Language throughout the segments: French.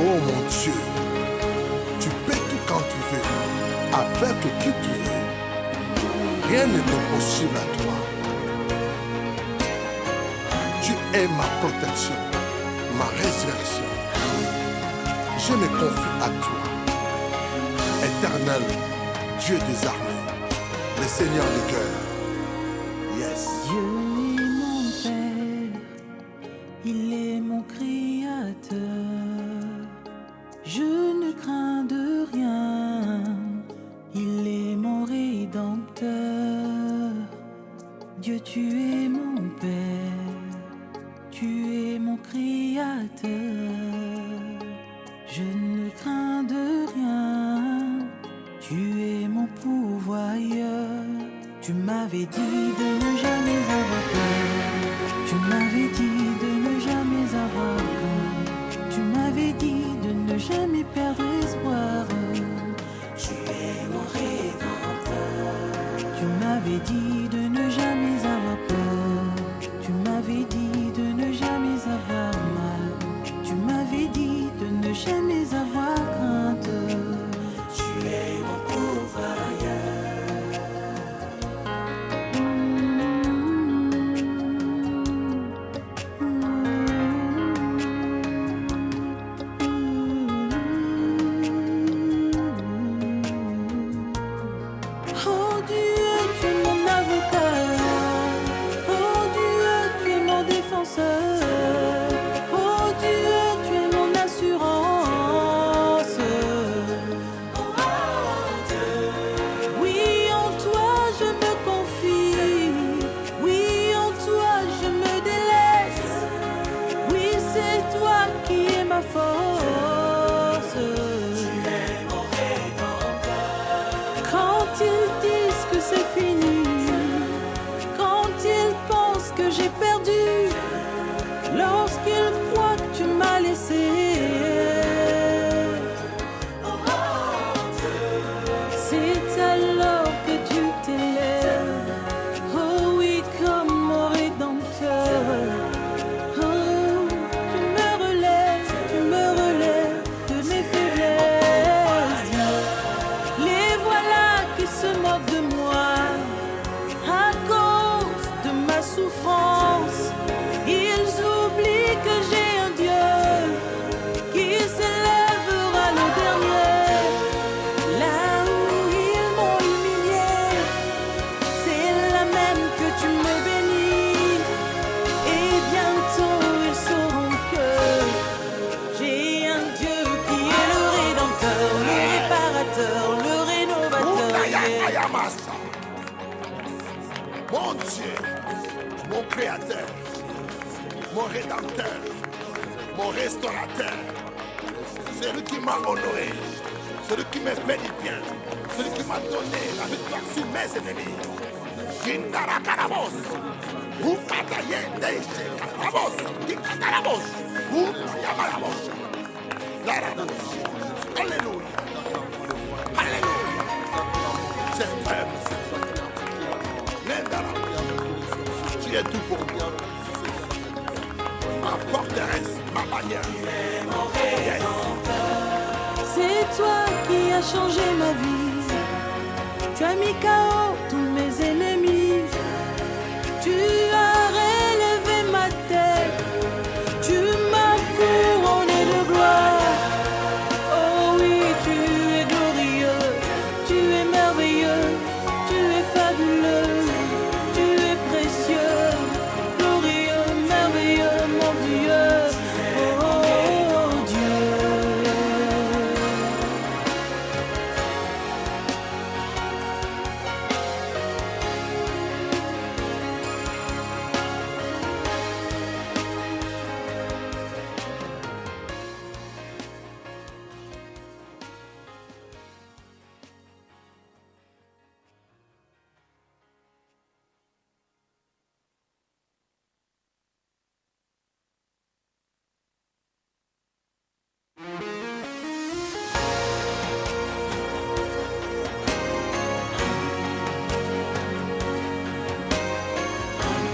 Oh mon Dieu, tu peux tout quand tu veux, avec qui tu veux. Rien n'est impossible à toi. Tu es ma protection, ma résurrection. Je me confie à toi, éternel Dieu des armées, le Seigneur des cœurs. Yes. Dieu est mon Père, il est mon Créateur. Je ne crains de rien, il est mon Rédempteur. Dieu, tu es mon Père, tu es mon Créateur. Je ne crains de rien, tu es mon pourvoyeur. Tu m'avais dit de ne jamais avoir peur, tu m'avais dit de ne jamais avoir crainte, tu m'avais dit de ne jamais perdre espoir. Tu es mon Rédempteur. Tu m'avais dit de ne jamais avoir peur, tu m'avais dit de ne jamais avoir mal, tu m'avais dit de ne jamais avoir crainte. Tu es mon pourvoyeur. Oh Dieu, tu es mon avocat. Oh Dieu, tu es mon défenseur. Oh Dieu, tu es mon assurance. Oui, en toi je me confie. Oui, en toi je me délaisse. Oui, c'est toi qui es ma force. Quand ils disent que c'est fini, quand ils pensent que j'ai perdu, lorsqu'ils croient que tu m'as laissé, c'est alors que tu t'élèves. Oh oui, comme mon Rédempteur. Oh, tu me relèves de mes faiblesses. Les voilà qui se moquent de moi à cause de ma souffrance. Ils oublient que j'ai un Dieu qui s'élèvera le dernier. Là où ils m'ont humilié, c'est là même que tu me bénis. Et bientôt ils sauront que j'ai un Dieu qui est le Rédempteur, le réparateur, le rénovateur. Ayamasa. Mon Dieu, mon Créateur, mon Rédempteur, mon Restaurateur, celui qui m'a honoré, celui qui m'a fait du bien, celui qui m'a donné la victoire sur mes ennemis. Kindarakarabos, Ukatayendeise, Karabos, Kikakarabos, Uyamarabos, Larabos. Alléluia, Alléluia. C'est vrai, tu es tout pour moi. Ma forteresse, ma bannière. Yes. C'est toi qui as changé ma vie. Tu as mis KO tous mes ennemis. Tu as relevé ma tête. Tu m'as couronné de gloire. Oh oui, tu es glorieux. Tu es merveilleux. Tu es fabuleux. Tu es précieux. Glorieux, merveilleux, mon Dieu. Oh Dieu.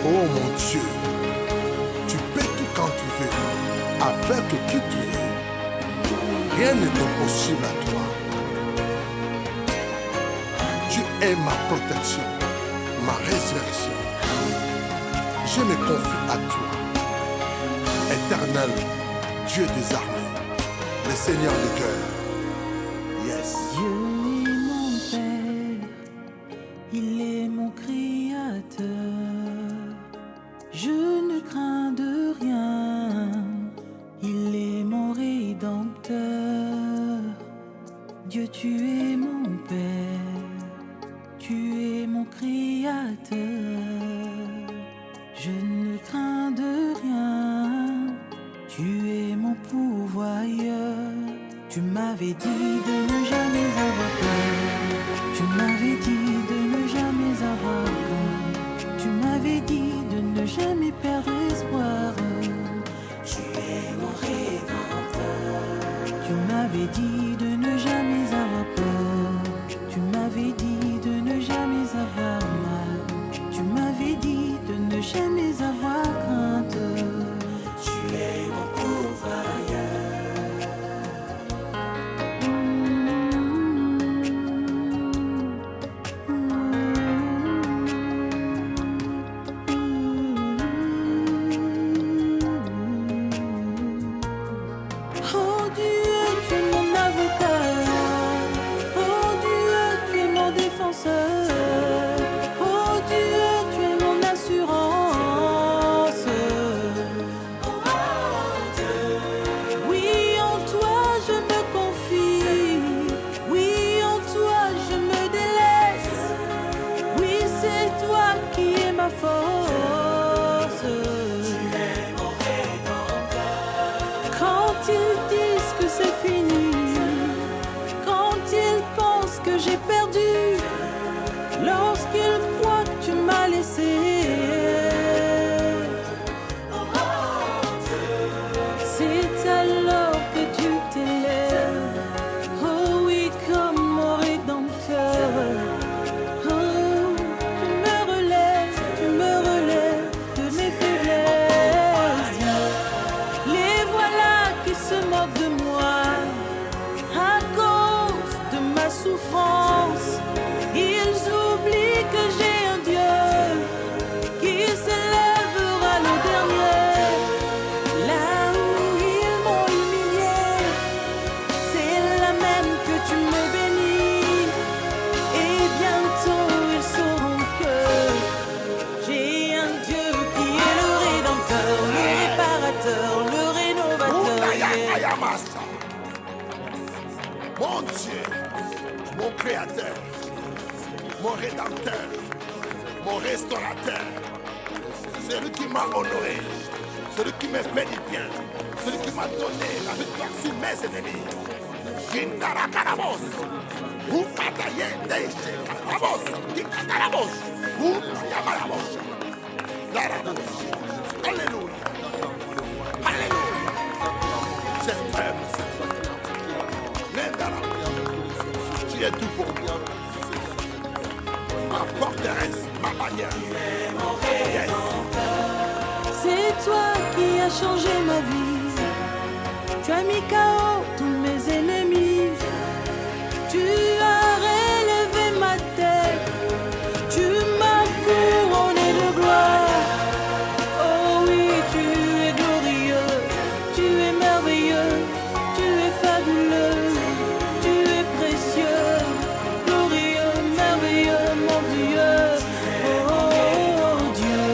Oh mon Dieu, tu peux tout quand tu veux, avec qui tu veux. Rien n'est impossible à toi. Tu es ma protection, ma résurrection. Je me confie à toi. Éternel, Dieu des armées, le Seigneur des cœurs. Yes. Dieu est mon Père, il est mon Créateur. Je ne crains de rien, il est mon Rédempteur. Dieu, tu es mon Père, tu es mon Créateur. Je ne crains de rien, tu es mon pourvoyeur. Tu m'avais dit de ne jamais avoir peur. Tu m'avais dit de ne jamais avoir peur. Tu m'avais dit de ne jamais perdre espoir. Tu es mon Rédempteur. Tu m'avais dit de ne jamais avoir peur. Tu m'avais dit de ne jamais avoir mal. Tu m'avais dit de ne jamais avoir crainte. Tu es mon pourvoyeur. Oh Dieu, tu es mon avocat. Oh Dieu, tu es mon défenseur. Oh Dieu, tu es mon assurance. Oui, en toi je me confie. Oui, en toi je me délaisse. Oui, c'est toi qui es ma force. Quand ils disent que c'est fini, quand ils pensent que j'ai perdu, lorsqu'ils croient que tu m'as laissé, c'est alors que tu t'élèves. Oh oui, comme mon Rédempteur. Oh, tu me relèves de mes faiblesses. Les voilà qui se moquent de moi à cause de ma souffrance. Ils oublient que j'ai un Dieu qui s'élèvera le dernier. Là où ils m'ont humilié, c'est là même que tu me bénis. Et bientôt ils sauront que j'ai un Dieu qui est le Rédempteur, le réparateur, le rénovateur. Ounayamasa. Mon Dieu, mon Créateur, mon Rédempteur, mon Restaurateur, celui qui m'a honoré, celui qui m'a fait du bien, celui qui m'a donné la victoire sur mes ennemis. Kindarakarabos, Ukatayende, Karabos, Kikakarabos, Unayamarabos, Larabos. Alléluia, Alléluia. C'est vrai, tu es tout pour moi. Ma forteresse, ma bannière. Yes. C'est toi qui as changé ma vie. Tu as mis KO tous mes ennemis. Tu as relevé ma tête. Tu m'as couronné de gloire. Oh oui, tu es glorieux. Tu es merveilleux. Tu es fabuleux. Tu es précieux. Glorieux, merveilleux, mon Dieu. Oh Dieu.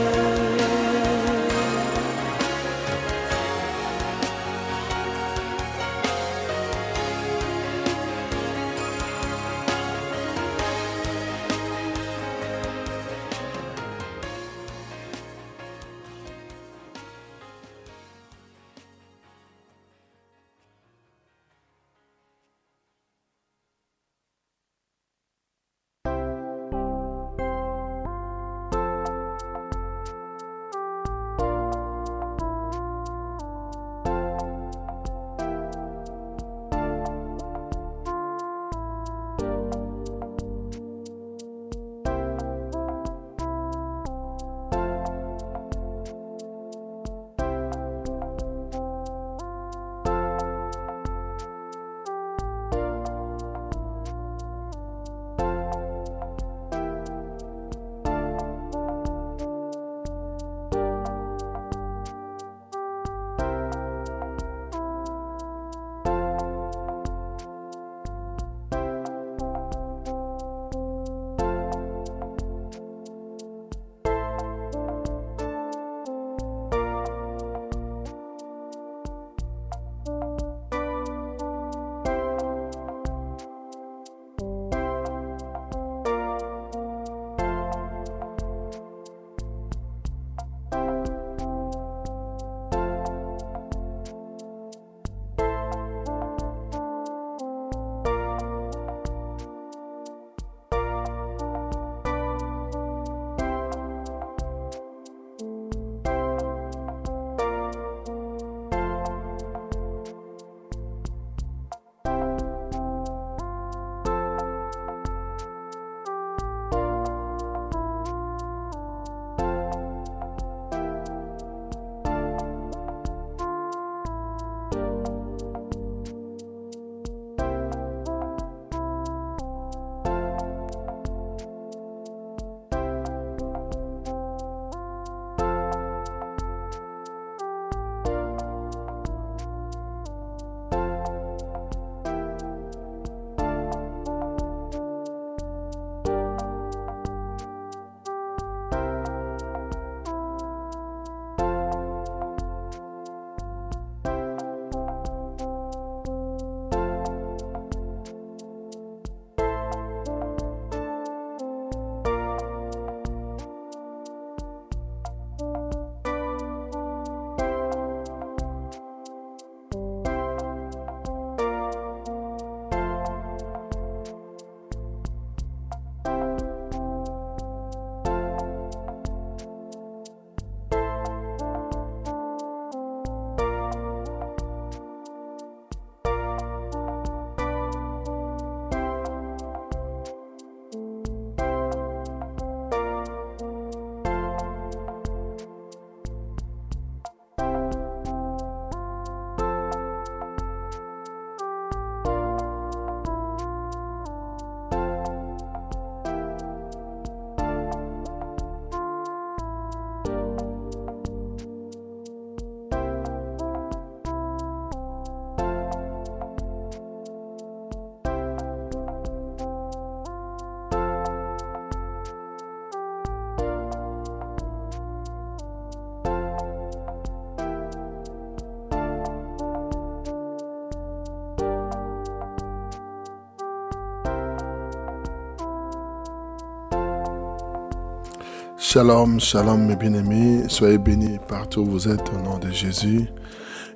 Shalom, shalom mes bien-aimés, soyez bénis partout où vous êtes au nom de Jésus.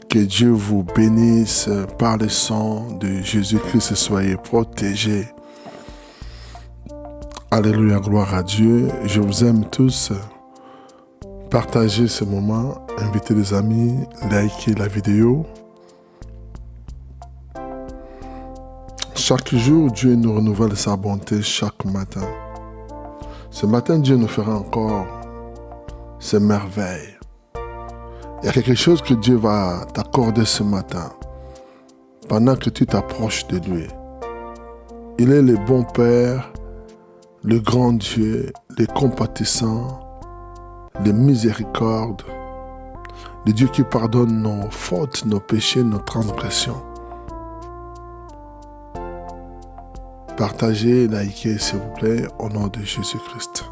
Que Dieu vous bénisse par le sang de Jésus-Christ, soyez protégés. Alléluia, gloire à Dieu. Je vous aime tous. Partagez ce moment, invitez les amis, likez la vidéo. Chaque jour, Dieu nous renouvelle sa bonté chaque matin. Ce matin, Dieu nous fera encore ses merveilles. Il y a quelque chose que Dieu va t'accorder ce matin pendant que tu t'approches de lui. Il est le bon Père, le grand Dieu, le compatissant, le miséricorde, le Dieu qui pardonne nos fautes, nos péchés, nos transgressions. Partagez, likez s'il vous plaît, au nom de Jésus-Christ.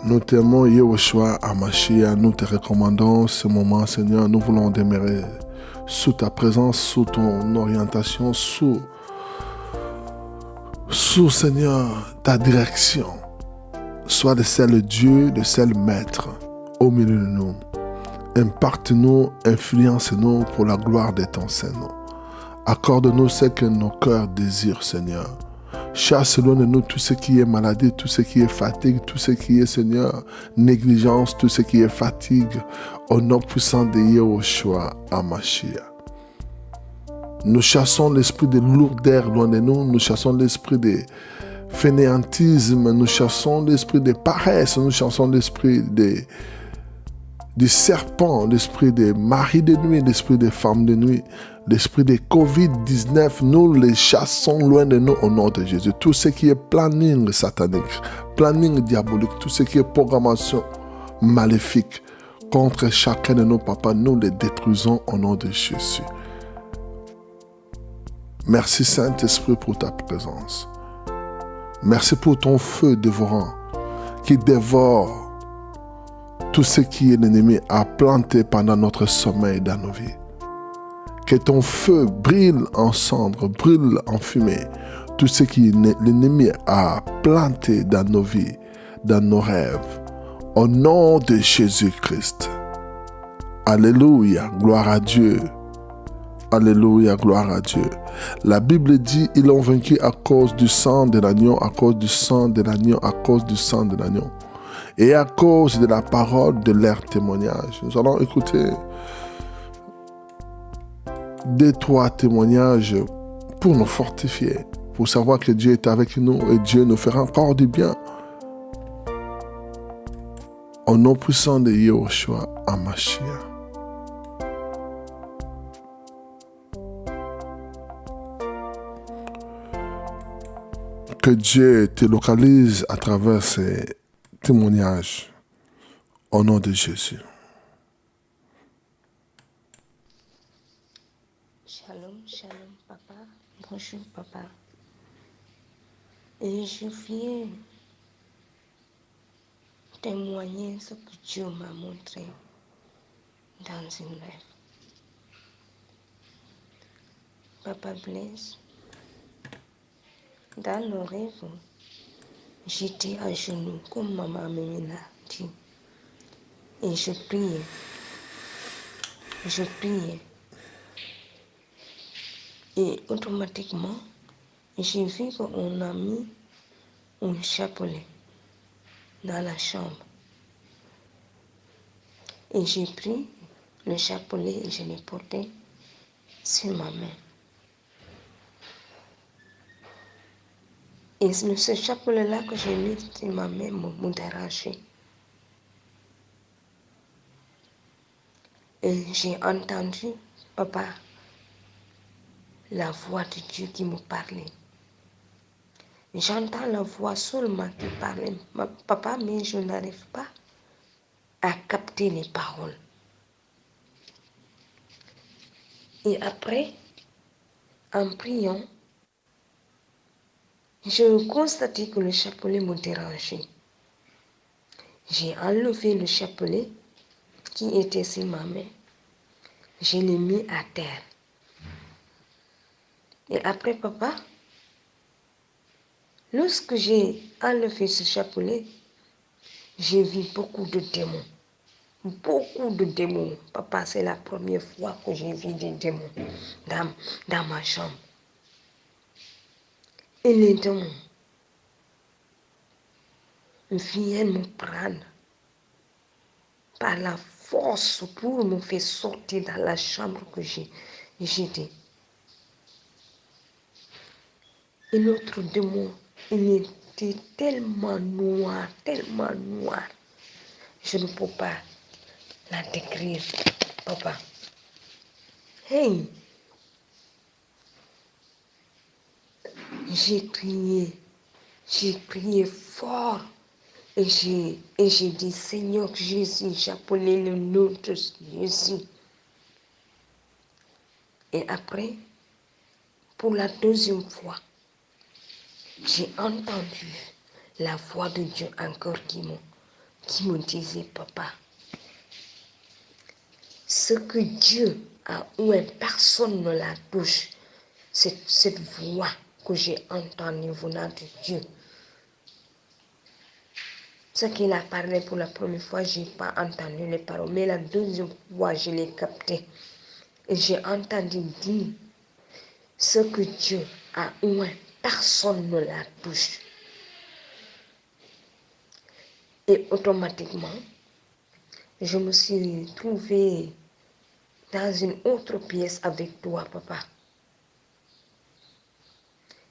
Nous t'aimons, Yehoshua Hamashiach, nous te recommandons ce moment, Seigneur. Nous voulons demeurer sous ta présence, sous ton orientation, sous Seigneur, ta direction. Sois le seul Dieu, le seul Maître au milieu de nous. Impacte-nous, influence-nous pour la gloire de ton Saint-Nom. Accorde-nous ce que nos cœurs désirent, Seigneur. Chasse loin de nous tout ce qui est maladie, tout ce qui est fatigue, tout ce qui est, Seigneur, négligence, tout ce qui est fatigue. Au nom puissant de Yehoshua Hamashiach. Nous chassons l'esprit de lourdeur loin de nous. Nous chassons l'esprit de fainéantisme. Nous chassons l'esprit de paresse. Nous chassons l'esprit du serpent, l'esprit des maris de nuit, l'esprit des femmes de nuit, l'esprit de Covid-19, nous les chassons loin de nous au nom de Jésus. Tout ce qui est planning satanique, planning diabolique, tout ce qui est programmation maléfique contre chacun de nos papas, nous les détruisons au nom de Jésus. Merci Saint-Esprit pour ta présence. Merci pour ton feu dévorant qui dévore tout ce qui est l'ennemi a planté pendant notre sommeil dans nos vies. Que ton feu brille en cendres, brille en fumée. Tout ce qui l'ennemi a planté dans nos vies, dans nos rêves. Au nom de Jésus-Christ. Alléluia, gloire à Dieu. Alléluia, gloire à Dieu. La Bible dit, ils l'ont vaincu à cause du sang de l'agneau, à cause du sang de l'agneau, à cause du sang de l'agneau. Et à cause de la parole de leur témoignage. Nous allons écouter 2-3 témoignages pour nous fortifier, pour savoir que Dieu est avec nous et Dieu nous fera encore du bien. Au nom puissant de Yehoshua Hamashiach. Que Dieu te localise à travers ces témoignage au nom de Jésus. Shalom, shalom, papa. Bonjour, papa. Et je viens témoigner ce que Dieu m'a montré dans une rêve. Papa Blaise, dans le rêve, j'étais à genoux, comme maman me l'a dit. Et je priais. Et automatiquement, j'ai vu qu'on a mis un chapelet dans la chambre. Et j'ai pris le chapelet et je l'ai porté sur ma main. Et ce chapelet-là que j'ai mis sur ma main m'a dérangé. Et j'ai entendu, papa, la voix de Dieu qui me parlait. J'entends la voix seulement qui parlait, papa, mais je n'arrive pas à capter les paroles. Et après, en priant, je constatais que le chapelet me dérangeait. J'ai enlevé le chapelet qui était sur ma main. Je l'ai mis à terre. Et après, papa, Lorsque j'ai enlevé ce chapelet, j'ai vu beaucoup de démons. Beaucoup de démons. Papa, c'est la première fois que j'ai vu des démons dans ma chambre. Et les démons viennent me prendre par la force pour me faire sortir dans la chambre que j'étais. Et l'autre démon, il était tellement noir. Je ne peux pas la décrire, papa. Hey! J'ai crié fort. Et j'ai dit, Seigneur Jésus, j'appelais le nom de Jésus. Et après, pour la deuxième fois, j'ai entendu la voix de Dieu encore qui me disait, papa, ce que Dieu a oué, personne ne la touche. Cette voix que j'ai entendue venant de Dieu. Ce qu'il a parlé pour la première fois, je n'ai pas entendu les paroles. Mais la deuxième fois, je l'ai capté. Et j'ai entendu dire, ce que Dieu a oué, personne ne la touche. Et automatiquement, je me suis trouvée dans une autre pièce avec toi, papa.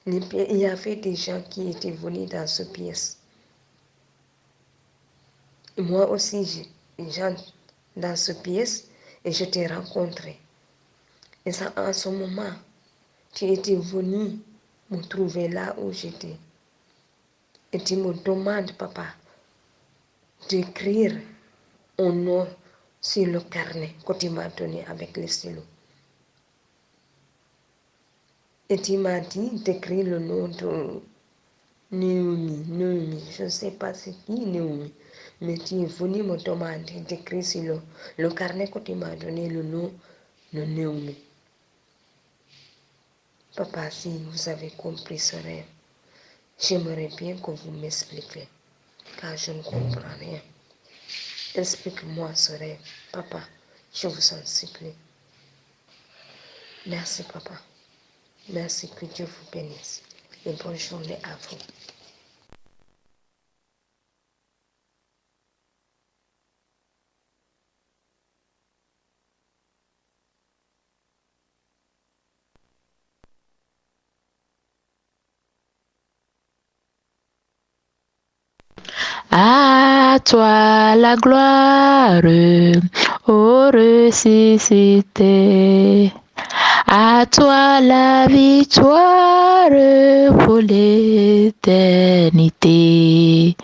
Il y avait des gens qui étaient venus dans cette pièce. Et moi aussi, j'entre dans cette pièce et je t'ai rencontré. Et ça, en ce moment, tu étais venu me trouver là où j'étais. Et tu me demandes, papa, d'écrire un nom sur le carnet que tu m'as donné avec le stylo. Et tu m'as dit d'écrire le nom de Naomi. Je ne sais pas c'est qui Naomi. Mais tu es venu me demander d'écrire sur le carnet que tu m'as donné le nom de Naomi. Papa, si vous avez compris ce rêve, j'aimerais bien que vous m'expliquiez, car je ne comprends rien. Explique-moi ce rêve, papa, je vous en supplie. Merci, papa. Merci, que Dieu vous bénisse. Et bonne journée à vous. À toi la gloire, ô ressuscité. À toi la victoire pour l'éternité.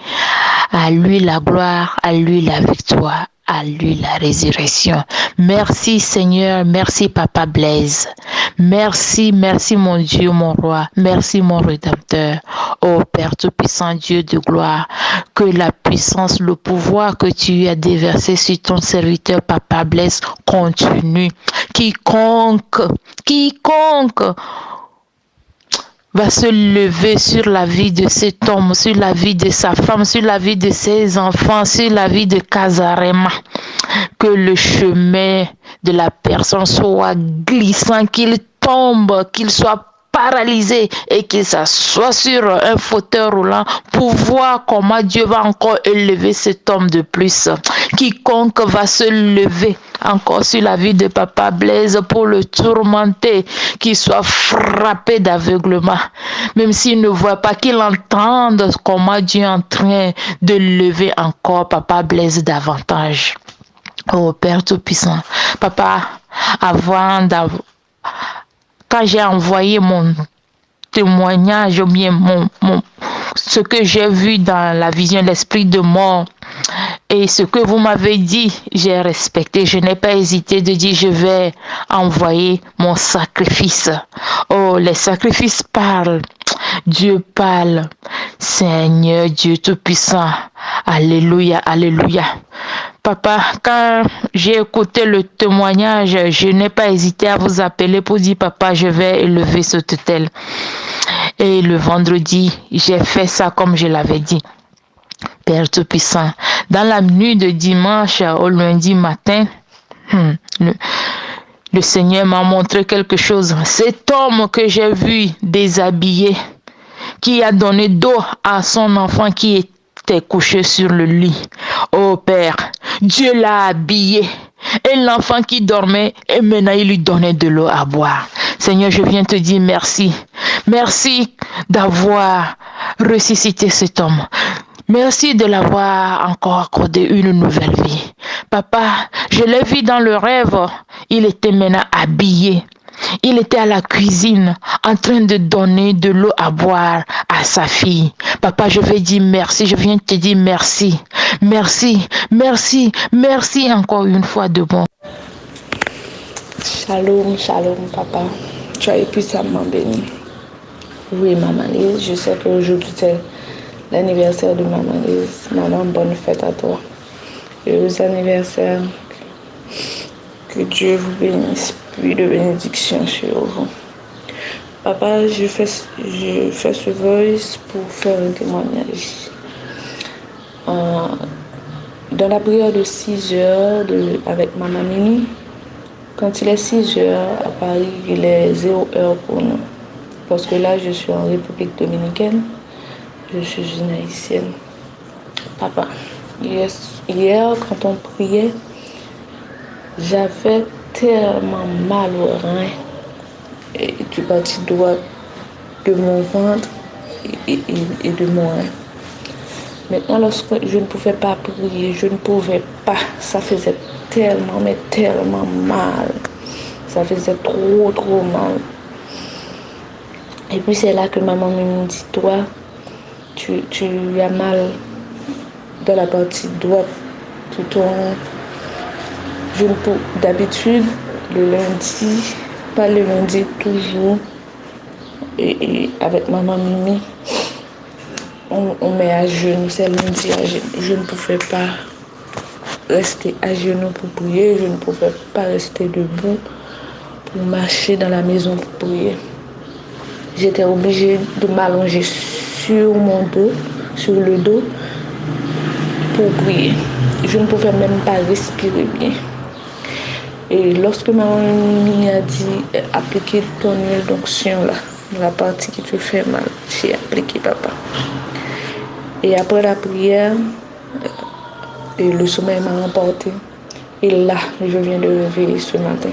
À lui la gloire, à lui la victoire, à lui la résurrection. Merci Seigneur, merci Papa Blaise. Merci mon Dieu, mon roi. Merci mon Rédempteur. Ô Père Tout-Puissant, Dieu de gloire, que la puissance, le pouvoir que tu as déversé sur ton serviteur Papa Blaise continue. Quiconque va se lever sur la vie de cet homme, sur la vie de sa femme, sur la vie de ses enfants, sur la vie de Kazarema. Que le chemin de la personne soit glissant, qu'il tombe, qu'il soit paralysé et qu'il s'assoie sur un fauteuil roulant pour voir comment Dieu va encore élever cet homme de plus. Quiconque va se lever encore sur la vie de Papa Blaise pour le tourmenter, qu'il soit frappé d'aveuglement, même s'il ne voit pas, qu'il entende comment Dieu est en train de lever encore Papa Blaise davantage. Oh Père Tout-Puissant, Papa, quand j'ai envoyé mon témoignage, ou bien ce que j'ai vu dans la vision, l'esprit de mort, et ce que vous m'avez dit, j'ai respecté. Je n'ai pas hésité de dire, je vais envoyer mon sacrifice. Oh, les sacrifices parlent. Dieu parle. Seigneur Dieu Tout-Puissant. Alléluia, alléluia. Papa, quand j'ai écouté le témoignage, je n'ai pas hésité à vous appeler pour dire, papa, je vais élever ce tutelle. Et le vendredi, j'ai fait ça comme je l'avais dit. Père Tout-Puissant, dans la nuit de dimanche au lundi matin, le Seigneur m'a montré quelque chose. Cet homme que j'ai vu déshabillé, qui a donné d'eau à son enfant qui était couché sur le lit. Oh Père, Dieu l'a habillé. Et l'enfant qui dormait, et maintenant il lui donnait de l'eau à boire. Seigneur, je viens te dire merci. Merci d'avoir ressuscité cet homme. Merci de l'avoir encore accordé une nouvelle vie. Papa, je l'ai vu dans le rêve. Il était maintenant habillé. Il était à la cuisine en train de donner de l'eau à boire à sa fille. Papa, je vais dire merci. Je viens te dire merci. Merci, merci, merci encore une fois de bon. Shalom, shalom, papa. Tu as été puissamment béni. Oui, maman Lise, je sais qu'aujourd'hui c'est l'anniversaire de maman Lise. Maman, bonne fête à toi. Heureux anniversaire. Que Dieu vous bénisse, puis de bénédiction sur vous. Papa, je fais ce voice pour faire un témoignage. Dans la prière de 6 heures avec maman Mimi, quand il est 6 heures à Paris, il est 0 heure pour nous. Parce que là, je suis en République dominicaine, je suis une haïtienne. Papa, hier, quand on priait, j'avais tellement mal au rein et du parti droit de mon ventre et de mon rein. Maintenant, lorsque je ne pouvais pas prier, je ne pouvais pas. Ça faisait tellement, mais tellement mal. Ça faisait trop mal. Et puis c'est là que maman me dit, toi, tu as mal dans la partie droite tout ton... D'habitude, le lundi, pas le lundi toujours, et avec maman Mimi, on met à genoux, c'est lundi à genoux. Je ne pouvais pas rester à genoux pour prier, je ne pouvais pas rester debout pour marcher dans la maison pour prier. J'étais obligée de m'allonger sur mon dos, sur le dos, pour prier. Je ne pouvais même pas respirer bien. Et lorsque maman a dit appliquer ton huile d'onction là, la partie qui te fait mal, j'ai appliqué papa. Et après la prière, et le sommeil m'a emporté. Et là, je viens de réveiller ce matin.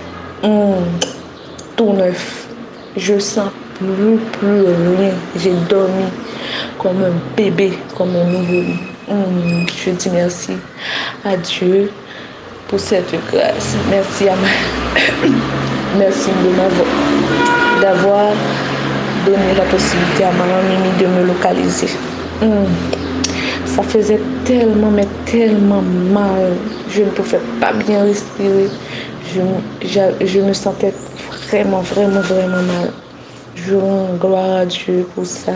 Tout neuf. Je sens plus rien. J'ai dormi comme un bébé, comme un nouveau-né. Je dis merci à Dieu pour cette grâce. Merci merci d'avoir donné la possibilité à maman Mimi de me localiser. Ça faisait tellement, mais tellement mal. Je ne pouvais pas bien respirer. Je me sentais vraiment mal. Je rends gloire à Dieu pour ça.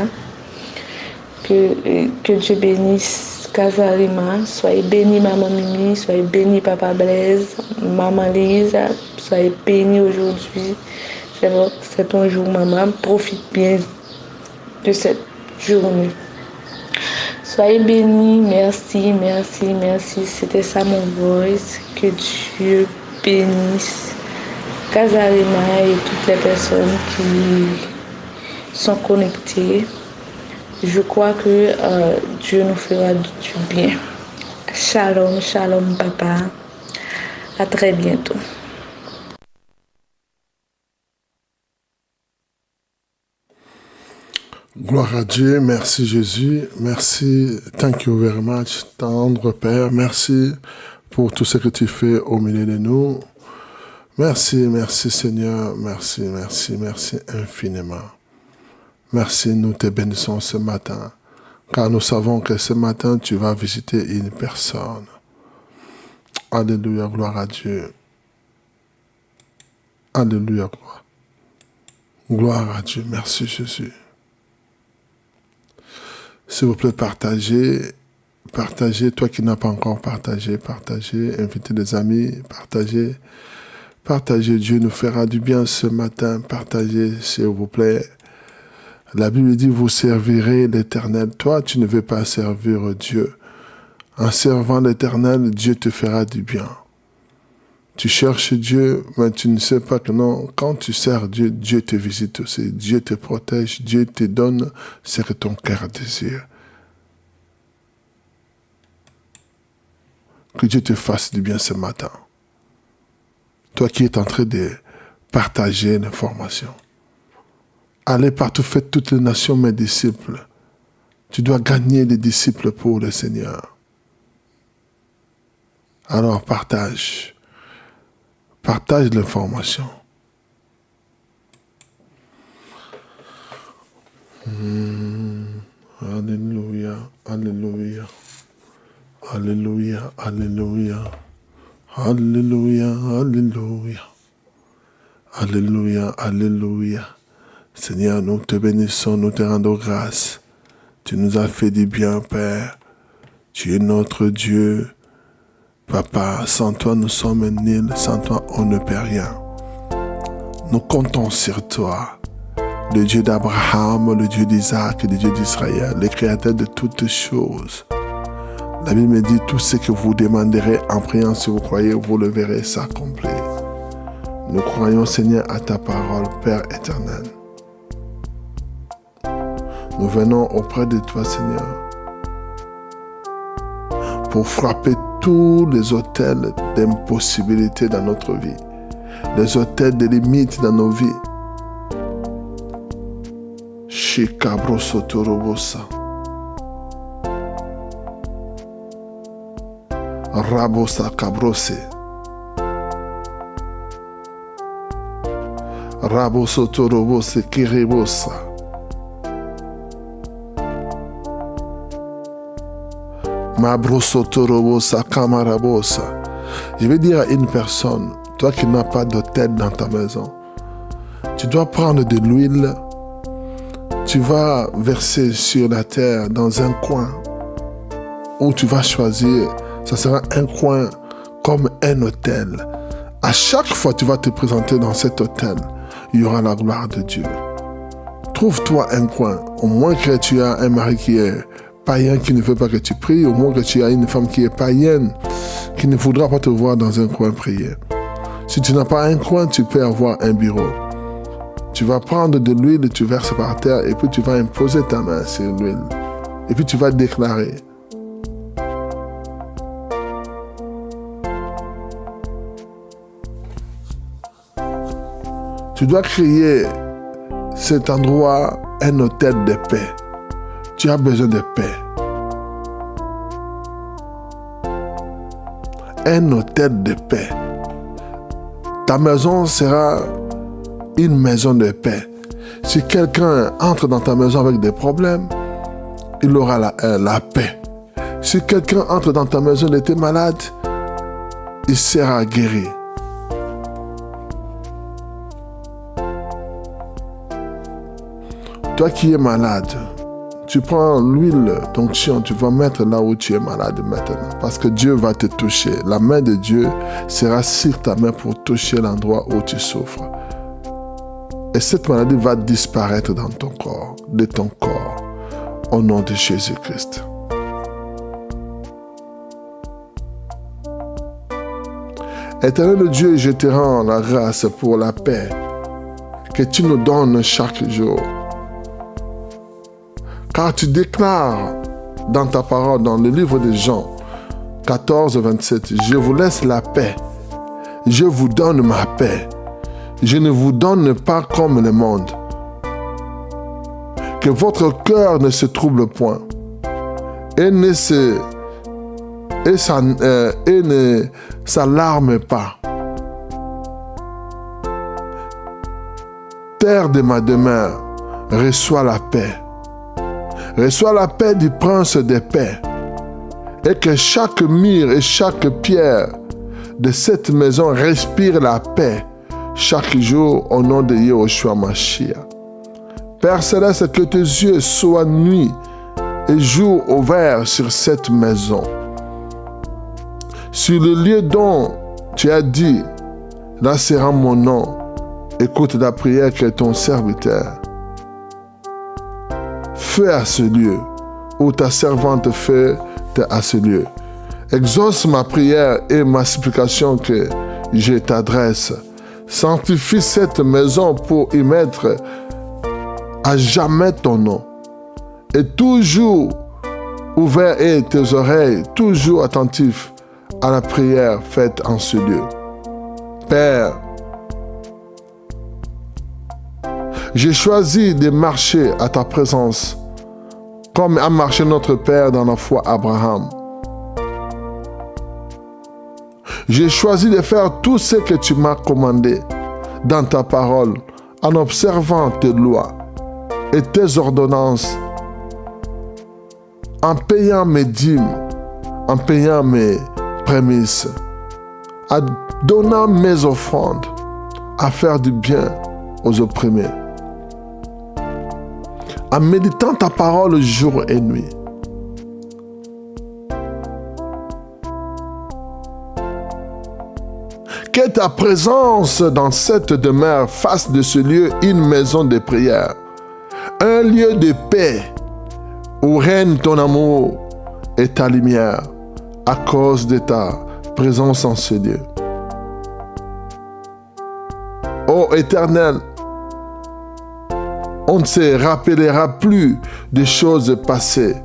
Que Dieu bénisse Casarima, soyez bénis maman Mimi, soyez bénis papa Blaise, maman Lise, soyez bénis aujourd'hui. C'est ton jour maman, profite bien de cette journée. Soyez bénis, merci. C'était ça mon voice. Que Dieu bénisse Casarima et toutes les personnes qui sont connectées. Je crois que Dieu nous fera du bien. Shalom, shalom papa. À très bientôt. Gloire à Dieu, merci Jésus, merci, thank you very much, tendre Père, merci pour tout ce que tu fais au milieu de nous. Merci Seigneur, merci infiniment. Merci, nous te bénissons ce matin, car nous savons que ce matin, tu vas visiter une personne. Alléluia, gloire à Dieu. Alléluia, gloire à Dieu, merci Jésus. S'il vous plaît, partagez Partagez, toi qui n'as pas encore partagé, partagez, invitez des amis, partagez. Partagez, Dieu nous fera du bien ce matin. Partagez, s'il vous plaît. La Bible dit, vous servirez l'Éternel. Toi, tu ne veux pas servir Dieu. En servant l'Éternel, Dieu te fera du bien. Tu cherches Dieu, mais tu ne sais pas que non, quand tu sers Dieu, Dieu te visite aussi. Dieu te protège, Dieu te donne ce que ton cœur désire. Que Dieu te fasse du bien ce matin. Toi qui es en train de partager l'information. Allez partout, faites toutes les nations mes disciples. Tu dois gagner des disciples pour le Seigneur. Alors partage. Partage l'information. Alléluia, alléluia. Alléluia, alléluia. Alléluia, alléluia. Alléluia, alléluia. Seigneur, nous te bénissons, nous te rendons grâce. Tu nous as fait du bien, Père. Tu es notre Dieu. Papa, sans toi, nous sommes nuls. Sans toi, on ne peut rien. Nous comptons sur toi. Le Dieu d'Abraham, le Dieu d'Isaac, le Dieu d'Israël, le Créateur de toutes choses. La Bible me dit, tout ce que vous demanderez en priant, si vous croyez, vous le verrez s'accomplir. Nous croyons, Seigneur, à ta parole, Père éternel. Nous venons auprès de toi, Seigneur, pour frapper tous les autels d'impossibilité dans notre vie, les autels de limites dans nos vies. Shikabrosoturobosa. Rabosa kabrose. Rabosoturobose kirebosa. Mabrosotorobosa kamarabosa. Je vais dire à une personne, toi qui n'as pas d'autel dans ta maison, tu dois prendre de l'huile, tu vas verser sur la terre dans un coin où tu vas choisir. Ça sera un coin comme un autel. À chaque fois que tu vas te présenter dans cet autel, il y aura la gloire de Dieu. Trouve-toi un coin. Au moins que tu as un mari qui est païen, qui ne veut pas que tu pries. Au moins que tu as une femme qui est païenne, qui ne voudra pas te voir dans un coin prier. Si tu n'as pas un coin, tu peux avoir un bureau. Tu vas prendre de l'huile, tu verses par terre et puis tu vas imposer ta main sur l'huile. Et puis tu vas déclarer. Tu dois créer cet endroit un hôtel de paix. Tu as besoin de paix. Un hôtel de paix. Ta maison sera une maison de paix. Si quelqu'un entre dans ta maison avec des problèmes, il aura la paix. Si quelqu'un entre dans ta maison et était malade, il sera guéri. Toi qui es malade, tu prends l'huile d'onction, tu vas mettre là où tu es malade maintenant. Parce que Dieu va te toucher. La main de Dieu sera sur ta main pour toucher l'endroit où tu souffres. Et cette maladie va disparaître dans ton corps, de ton corps, au nom de Jésus-Christ. Éternel Dieu, je te rends la grâce pour la paix que tu nous donnes chaque jour. Car tu déclares dans ta parole, dans le livre de Jean 14, 27, « Je vous laisse la paix, je vous donne ma paix, je ne vous donne pas comme le monde. Que votre cœur ne se trouble point et ne s'alarme pas. Terre de ma demeure, reçois la paix. Reçois la paix du prince des paix. Et que chaque mur et chaque pierre de cette maison respire la paix chaque jour au nom de Yahushua Mashiach. Père Céleste, que tes yeux soient nuits et jour ouvert sur cette maison. Sur le lieu dont tu as dit, là sera mon nom. Écoute la prière que ton serviteur fait à ce lieu, ou ta servante fait à ce lieu. Exauce ma prière et ma supplication que je t'adresse. Sanctifie cette maison pour y mettre à jamais ton nom. Et toujours ouvert et tes oreilles, toujours attentifs à la prière faite en ce lieu. Père, j'ai choisi de marcher à ta présence, comme a marché notre Père dans la foi Abraham. J'ai choisi de faire tout ce que tu m'as commandé dans ta parole, en observant tes lois et tes ordonnances, en payant mes dîmes, en payant mes prémices, en donnant mes offrandes, à faire du bien aux opprimés, en méditant ta parole jour et nuit. Que ta présence dans cette demeure fasse de ce lieu une maison de prière, un lieu de paix où règne ton amour et ta lumière à cause de ta présence en ce lieu. Ô Éternel, on ne se rappellera plus des choses passées.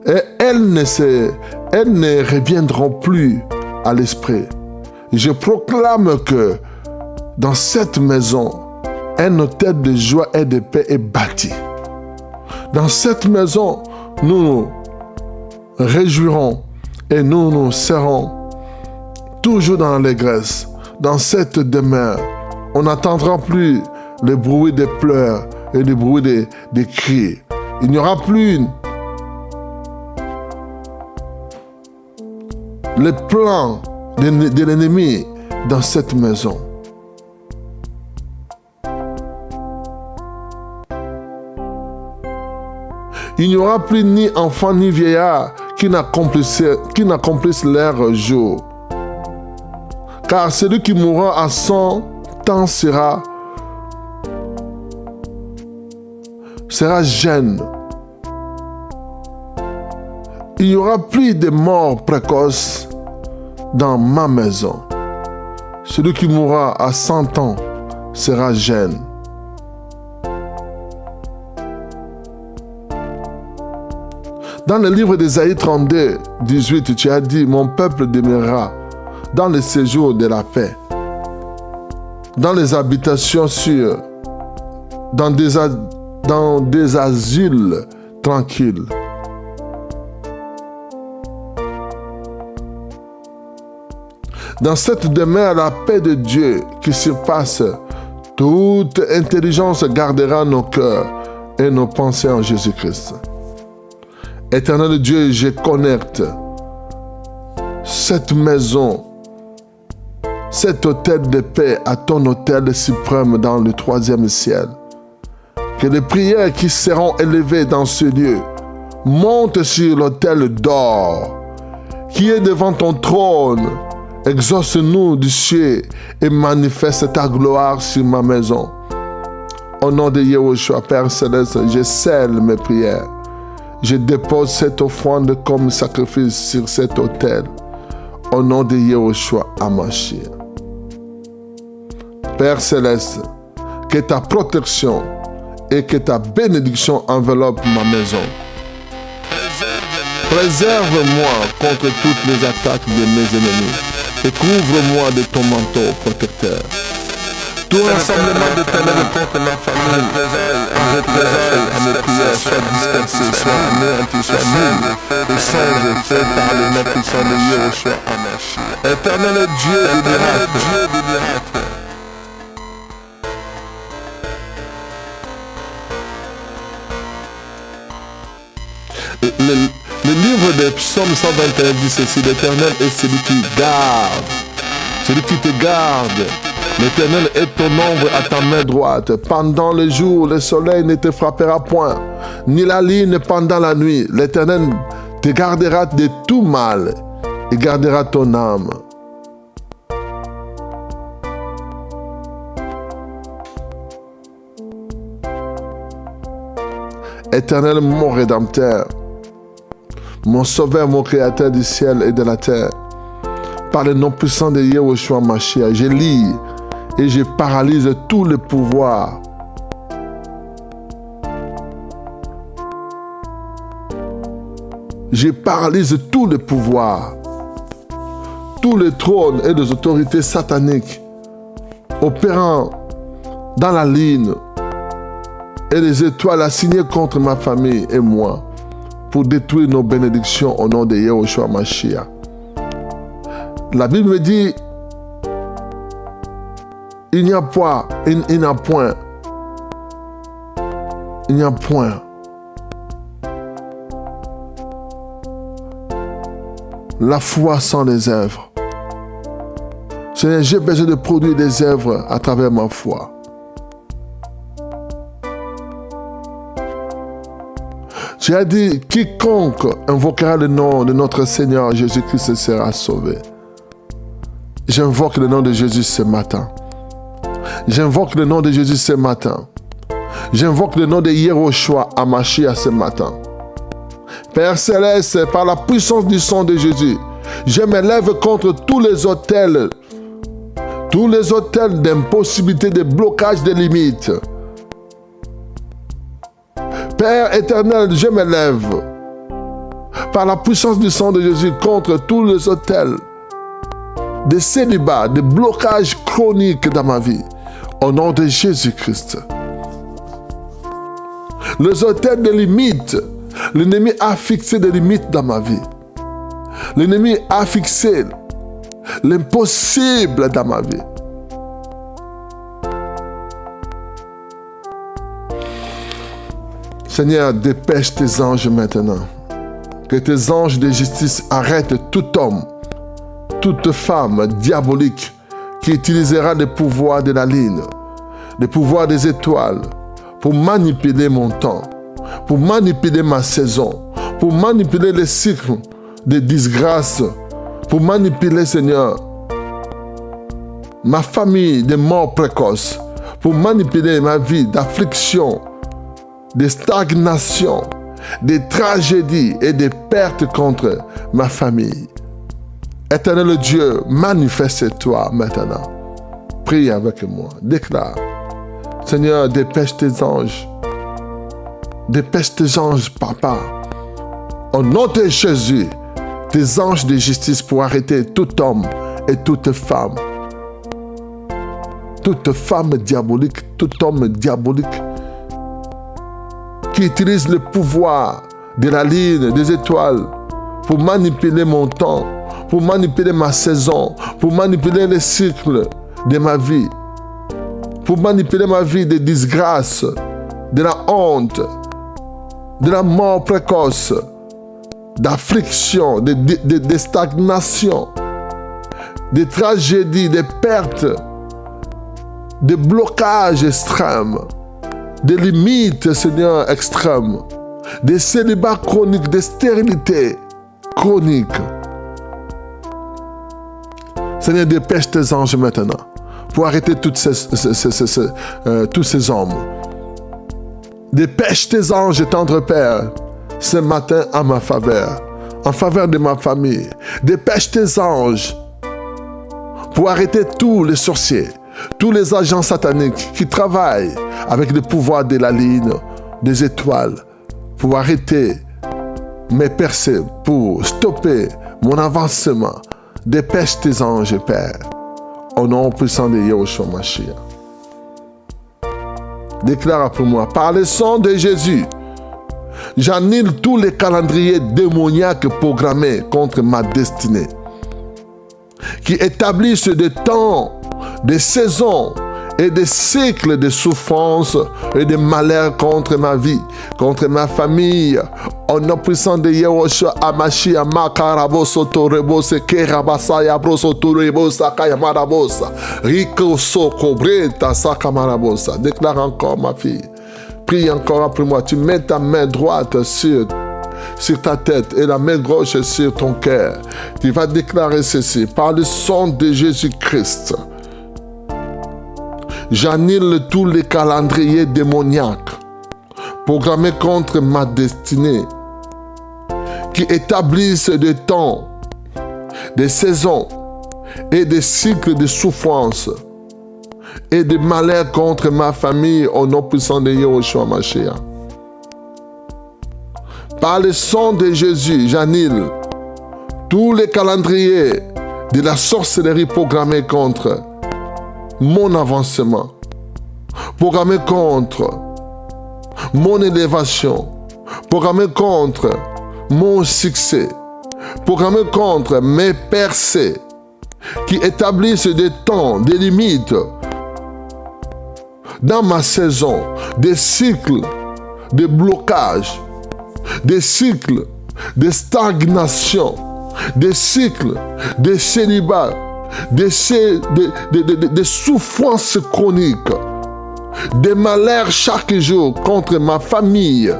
Et elles ne reviendront plus à l'esprit. Je proclame que dans cette maison, un hôtel de joie et de paix est bâti. Dans cette maison, nous nous réjouirons et nous nous serons toujours dans l'allégresse. Dans cette demeure, on n'entendra plus le bruit des pleurs et le bruit des cris. Il n'y aura plus les plans de l'ennemi dans cette maison. Il n'y aura plus ni enfants ni vieillards qui n'accomplissent leur jour. Car celui qui mourra à 100 ans sera jeune. Il n'y aura plus de morts précoces dans ma maison. Celui qui mourra à 100 ans sera jeune. Dans le livre d'Ésaïe 32, 18, tu as dit, mon peuple demeurera dans le séjour de la paix, dans les habitations sûres, dans des asiles tranquilles. Dans cette demeure, la paix de Dieu qui surpasse toute intelligence gardera nos cœurs et nos pensées en Jésus-Christ. Éternel Dieu, je connecte cette maison, cet hôtel de paix à ton hôtel suprême dans le 3e ciel. Que les prières qui seront élevées dans ce lieu montent sur l'autel d'or qui est devant ton trône. Exauce-nous du ciel et manifeste ta gloire sur ma maison. Au nom de Yahushua, Père Céleste, je scelle mes prières. Je dépose cette offrande comme sacrifice sur cet autel. Au nom de Yahushua Hamashiach. Père Céleste, que ta protection et que ta bénédiction enveloppent ma maison. Préserve-moi contre toutes les attaques de mes ennemis et couvre-moi de ton manteau protecteur. Tout rassemblement d'éternel contre ma famille, en représailles à mes prières, soit dispersé, soit anéanti, soit nul. Et songe fait par le nom puissant de Yahushua Hamashiach. Éternel Dieu des miracles. Le livre des psaumes 121 dit ceci, l'Éternel est celui qui garde, celui qui te garde L'Éternel est ton ombre à ta main droite. Pendant le jour, le soleil ne te frappera point, ni la lune pendant la nuit. L'Éternel te gardera de tout mal et gardera ton âme. Éternel, mon Rédempteur, mon Sauveur, mon Créateur du ciel et de la terre, par le nom puissant de Yahushua Mashiach, je lis et je paralyse tout le pouvoir je paralyse tout le pouvoir, tous les trônes et les autorités sataniques opérant dans la ligne et les étoiles assignées contre ma famille et moi pour détruire nos bénédictions au nom de Yahushua Mashiach. La Bible me dit, il n'y a point la foi sans les œuvres. Seigneur, j'ai besoin de produire des œuvres à travers ma foi. Tu as dit, quiconque invoquera le nom de notre Seigneur Jésus-Christ sera sauvé. J'invoque le nom de Jésus ce matin. J'invoque le nom de Jésus ce matin. J'invoque le nom de Yahushua Hamashiach ce matin. Père Céleste, par la puissance du sang de Jésus, je me lève contre tous les autels d'impossibilité, de blocage, de limites. Père éternel, je me lève par la puissance du sang de Jésus contre tous les autels de célibat, de blocage chronique dans ma vie. Au nom de Jésus-Christ. Les autels de limites, l'ennemi a fixé des limites dans ma vie. L'ennemi a fixé l'impossible dans ma vie. Seigneur, dépêche tes anges maintenant. Que tes anges de justice arrêtent tout homme, toute femme diabolique qui utilisera les pouvoirs de la ligne, les pouvoirs des étoiles pour manipuler mon temps, pour manipuler ma saison, pour manipuler les cycles de disgrâce, pour manipuler, Seigneur, ma famille de mort précoce, pour manipuler ma vie d'affliction, de stagnation, de tragédies et de pertes contre ma famille. Éternel Dieu, manifeste-toi maintenant. Prie avec moi. Déclare. Seigneur, dépêche tes anges. Dépêche tes anges, Papa. Au nom de Jésus, tes anges de justice pour arrêter tout homme et toute femme. Toute femme diabolique, tout homme diabolique qui utilise le pouvoir de la ligne, des étoiles pour manipuler mon temps, pour manipuler ma saison, pour manipuler les cycles de ma vie, pour manipuler ma vie de disgrâce, de la honte, de la mort précoce, d'affliction, de stagnation, de tragédies, de pertes, de blocages extrêmes, de limites, Seigneur, extrêmes, de célibat chronique, de stérilité chronique. Seigneur, dépêche tes anges maintenant pour arrêter tous ces hommes. Dépêche tes anges, tendre Père, ce matin en ma faveur, en faveur de ma famille. Dépêche tes anges pour arrêter tous les sorciers, tous les agents sataniques qui travaillent avec le pouvoir de la ligne, des étoiles, pour arrêter mes percées, pour stopper mon avancement. Dépêche tes anges, Père, au nom puissant de Yahushua Mashiach. Déclare pour moi, par le sang de Jésus, j'annule tous les calendriers démoniaques programmés contre ma destinée, qui établissent des temps, des saisons et des cycles de souffrance et de malheur contre ma vie, contre ma famille. Au nom puissant de Yehoshua Amashia Makaraboso Torebose Kerabasa Yabroso Torebosa Kayamarabosa Rico Soko Breta Sakamarabosa. Déclare encore, ma fille. Prie encore après moi. Tu mets ta main droite sur ta tête et la main gauche sur ton cœur. Tu vas déclarer ceci. Par le sang de Jésus-Christ, j'annule tous les calendriers démoniaques programmés contre ma destinée, qui établissent des temps, des saisons et des cycles de souffrance et de malheur contre ma famille au nom puissant de Yehoshua Mashiach. Par le sang de Jésus, j'annule tous les calendriers de la sorcellerie programmés contre mon avancement, programmés contre mon élévation, programmés contre mon succès, programmé contre mes percées, qui établissent des temps, des limites dans ma saison, des cycles de blocage, des cycles de stagnation, des cycles de célibat, des souffrances chroniques, des malheurs chaque jour contre ma famille,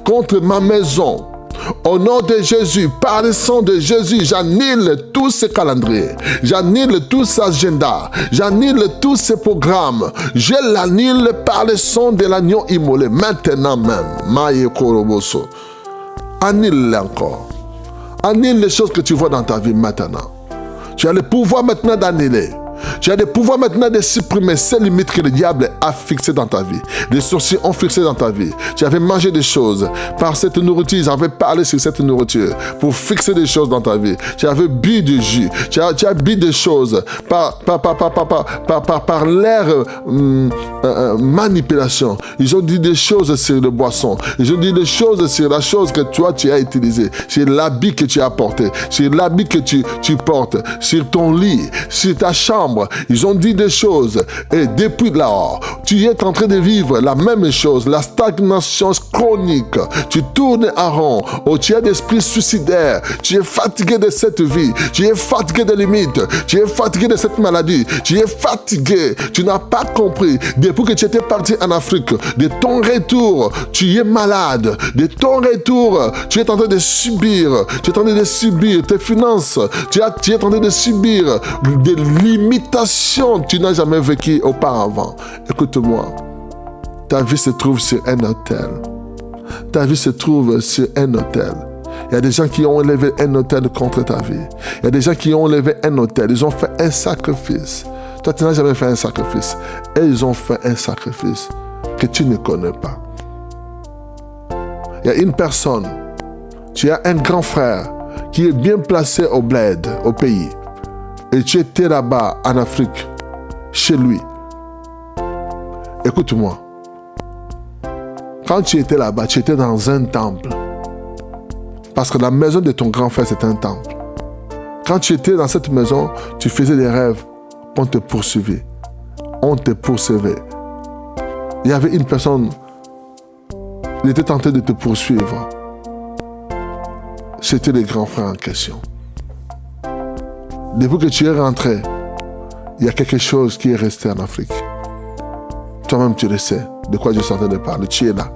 contre ma maison. Au nom de Jésus, par le sang de Jésus, j'annule tous ces calendriers, j'annule tous ces agendas, j'annule tous ces programmes. Je l'annule par le sang de l'agneau immolé. Maintenant même, Maïe Koroboso, annule-les encore. Annule les choses que tu vois dans ta vie maintenant. Tu as le pouvoir maintenant d'annuler. Tu as le pouvoir maintenant de supprimer ces limites que le diable a fixées dans ta vie. Les sorciers ont fixé dans ta vie. Tu avais mangé des choses. Par cette nourriture, ils avaient parlé sur cette nourriture pour fixer des choses dans ta vie. Tu avais bu du jus. Tu as bu des choses par leur manipulation. Ils ont dit des choses sur le boisson. Ils ont dit des choses sur la chose que toi, tu as utilisée. Sur l'habit que tu as porté. Sur l'habit que tu portes. Sur ton lit. Sur ta chambre. Ils ont dit des choses et depuis là, tu es en train de vivre la même chose, la stagnation chronique. Tu tournes en rond, tu as d'esprit suicidaire, tu es fatigué de cette vie, tu es fatigué des limites, tu es fatigué de cette maladie, tu es fatigué, tu n'as pas compris. Depuis que tu étais parti en Afrique, de ton retour, tu es malade. De ton retour, tu es en train de subir, tes finances, tu es en train de subir des limitations que tu n'as jamais vécues auparavant. Écoute-moi, ta vie se trouve sur un autel. Ta vie se trouve sur un autel. Il y a des gens qui ont élevé un autel contre ta vie. Il y a des gens qui ont élevé un autel. Ils ont fait un sacrifice. Toi, tu n'as jamais fait un sacrifice. Et ils ont fait un sacrifice que tu ne connais pas. Il y a une personne, tu as un grand frère qui est bien placé au bled, au pays. Et tu étais là-bas en Afrique, chez lui. Écoute-moi. Quand tu étais là-bas, tu étais dans un temple. Parce que la maison de ton grand frère, c'est un temple. Quand tu étais dans cette maison, tu faisais des rêves. On te poursuivait. On te poursuivait. Il y avait une personne, il était tenté de te poursuivre. C'était le grand frère en question. Depuis que tu es rentré, il y a quelque chose qui est resté en Afrique. Toi-même, tu le sais de quoi je suis en train de parler. Tu es là.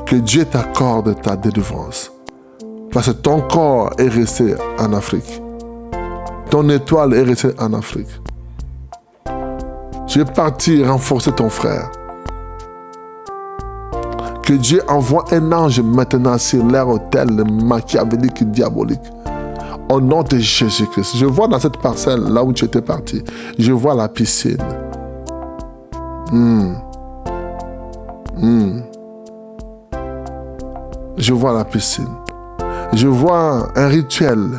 Que Dieu t'accorde ta délivrance. Parce que ton corps est resté en Afrique. Ton étoile est restée en Afrique. Tu es parti renforcer ton frère. Que Dieu envoie un ange maintenant sur leur hôtel machiavélique et diabolique. Au nom de Jésus-Christ. Je vois dans cette parcelle, là où tu étais parti, je vois la piscine. Je vois la piscine. Je vois un rituel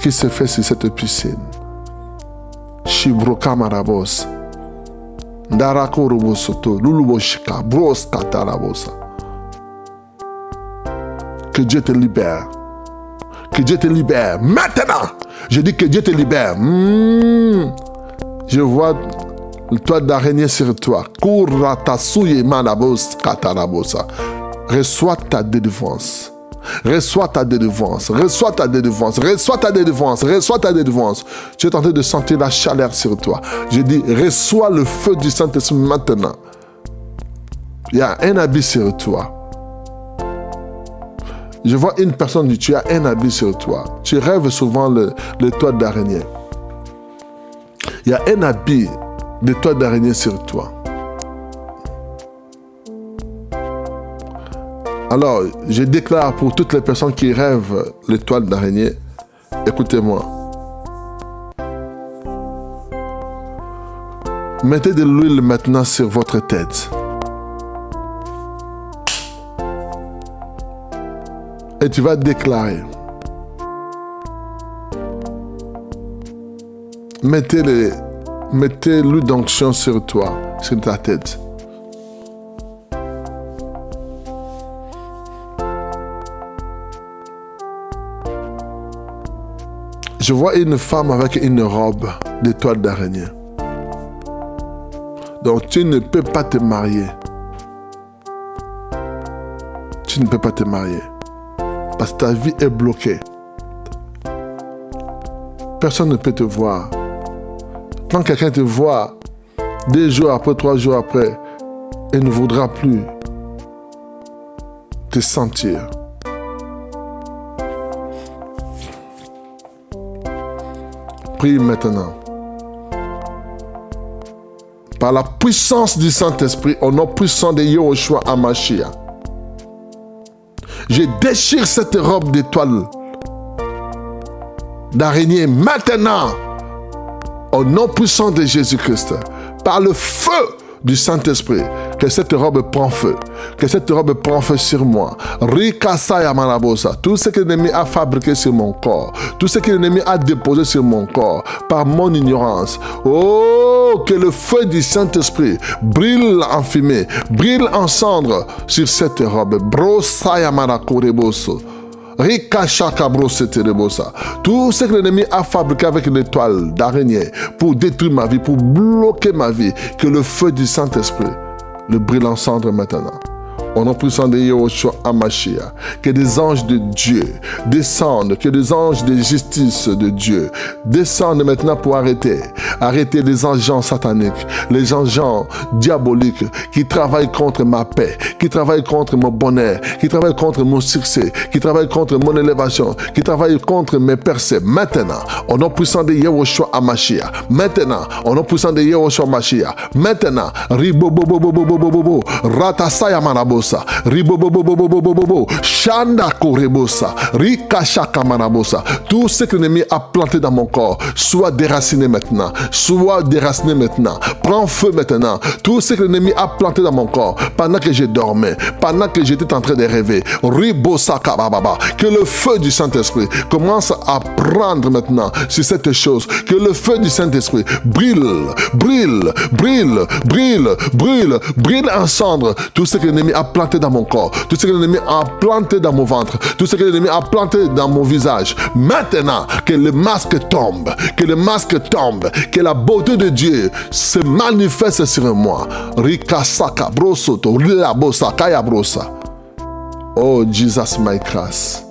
qui se fait sur cette piscine. Shibroka marabos. Ndarako robosoto. Luluboshika. Broskata rabosa. Que Dieu te libère. Que Dieu te libère. Maintenant, je dis que Dieu te libère. Je vois Le toit d'araignée sur toi. Reçois ta délivrance. Reçois ta délivrance. Reçois ta délivrance. Reçois ta délivrance. Reçois ta délivrance. Tu es en train de sentir la chaleur sur toi. Je dis, reçois le feu du Saint-Esprit maintenant. Il y a un habit sur toi. Je vois une personne, tu as un habit sur toi. Tu rêves souvent le toit d'araignée. Il y a un habit de toit d'araignée sur toi. Alors, je déclare pour toutes les personnes qui rêvent le toit d'araignée, écoutez-moi. Mettez de l'huile maintenant sur votre tête. Et tu vas déclarer. Mettez l'huile d'onction sur toi, sur ta tête. Je vois une femme avec une robe de toile d'araignée. Donc tu ne peux pas te marier. Tu ne peux pas te marier. Parce que ta vie est bloquée. Personne ne peut te voir. Quand quelqu'un te voit, 2 jours après, 3 jours après, il ne voudra plus te sentir. Prie maintenant. Par la puissance du Saint-Esprit, au nom puissant de Yahushua HaMashiach, je déchire cette robe d'étoile d'araignée maintenant, au nom puissant de Jésus-Christ, par le feu du Saint-Esprit, que cette robe prend feu, que cette robe prend feu sur moi. Rikasaya marabosa, tout ce que l'ennemi a fabriqué sur mon corps, tout ce que l'ennemi a déposé sur mon corps, par mon ignorance. Oh, que le feu du Saint-Esprit brille en fumée, brille en cendre sur cette robe. Brosaya marakoreboso. Tout ce que l'ennemi a fabriqué avec l'étoile d'araignée pour détruire ma vie, pour bloquer ma vie, que le feu du Saint-Esprit le brille en cendre maintenant. Au nom puissant de Yahushua HaMashiach, que des anges de Dieu descendent, que des anges de justice de Dieu descendent maintenant pour arrêter les agents sataniques, les agents diaboliques qui travaillent contre ma paix, qui travaillent contre mon bonheur, qui travaillent contre mon succès, qui travaillent contre mon élévation, qui travaillent contre mes percées. Maintenant, au nom puissant de Yahushua HaMashiach, maintenant, au nom puissant de Yahushua HaMashiach, maintenant, ribobobobobobobobo, ratasaya manabosa, ribobobobobobobobo, shanda korebosa, rikashaka manabosa. Tout ce que l'ennemi a planté dans mon corps soit déraciné maintenant, soit déraciné maintenant. Prends feu maintenant. Tout ce que l'ennemi a planté dans mon corps pendant que je dormais, pendant que j'étais en train de rêver, ribosaka bababa, que le feu du Saint-Esprit commence à prendre maintenant sur cette chose, que le feu du Saint-Esprit brille, brille, brille, brille, brille, brille en cendre. Tout ce que l'ennemi a planté dans mon corps, tout ce que l'ennemi a planté dans mon ventre, tout ce que l'ennemi a planté dans mon visage. Maintenant, que le masque tombe, que le masque tombe, que la beauté de Dieu se manifeste sur moi. Rikasaka brosoto, rilabosa, kaya brosa. Oh, Jesus my Christ.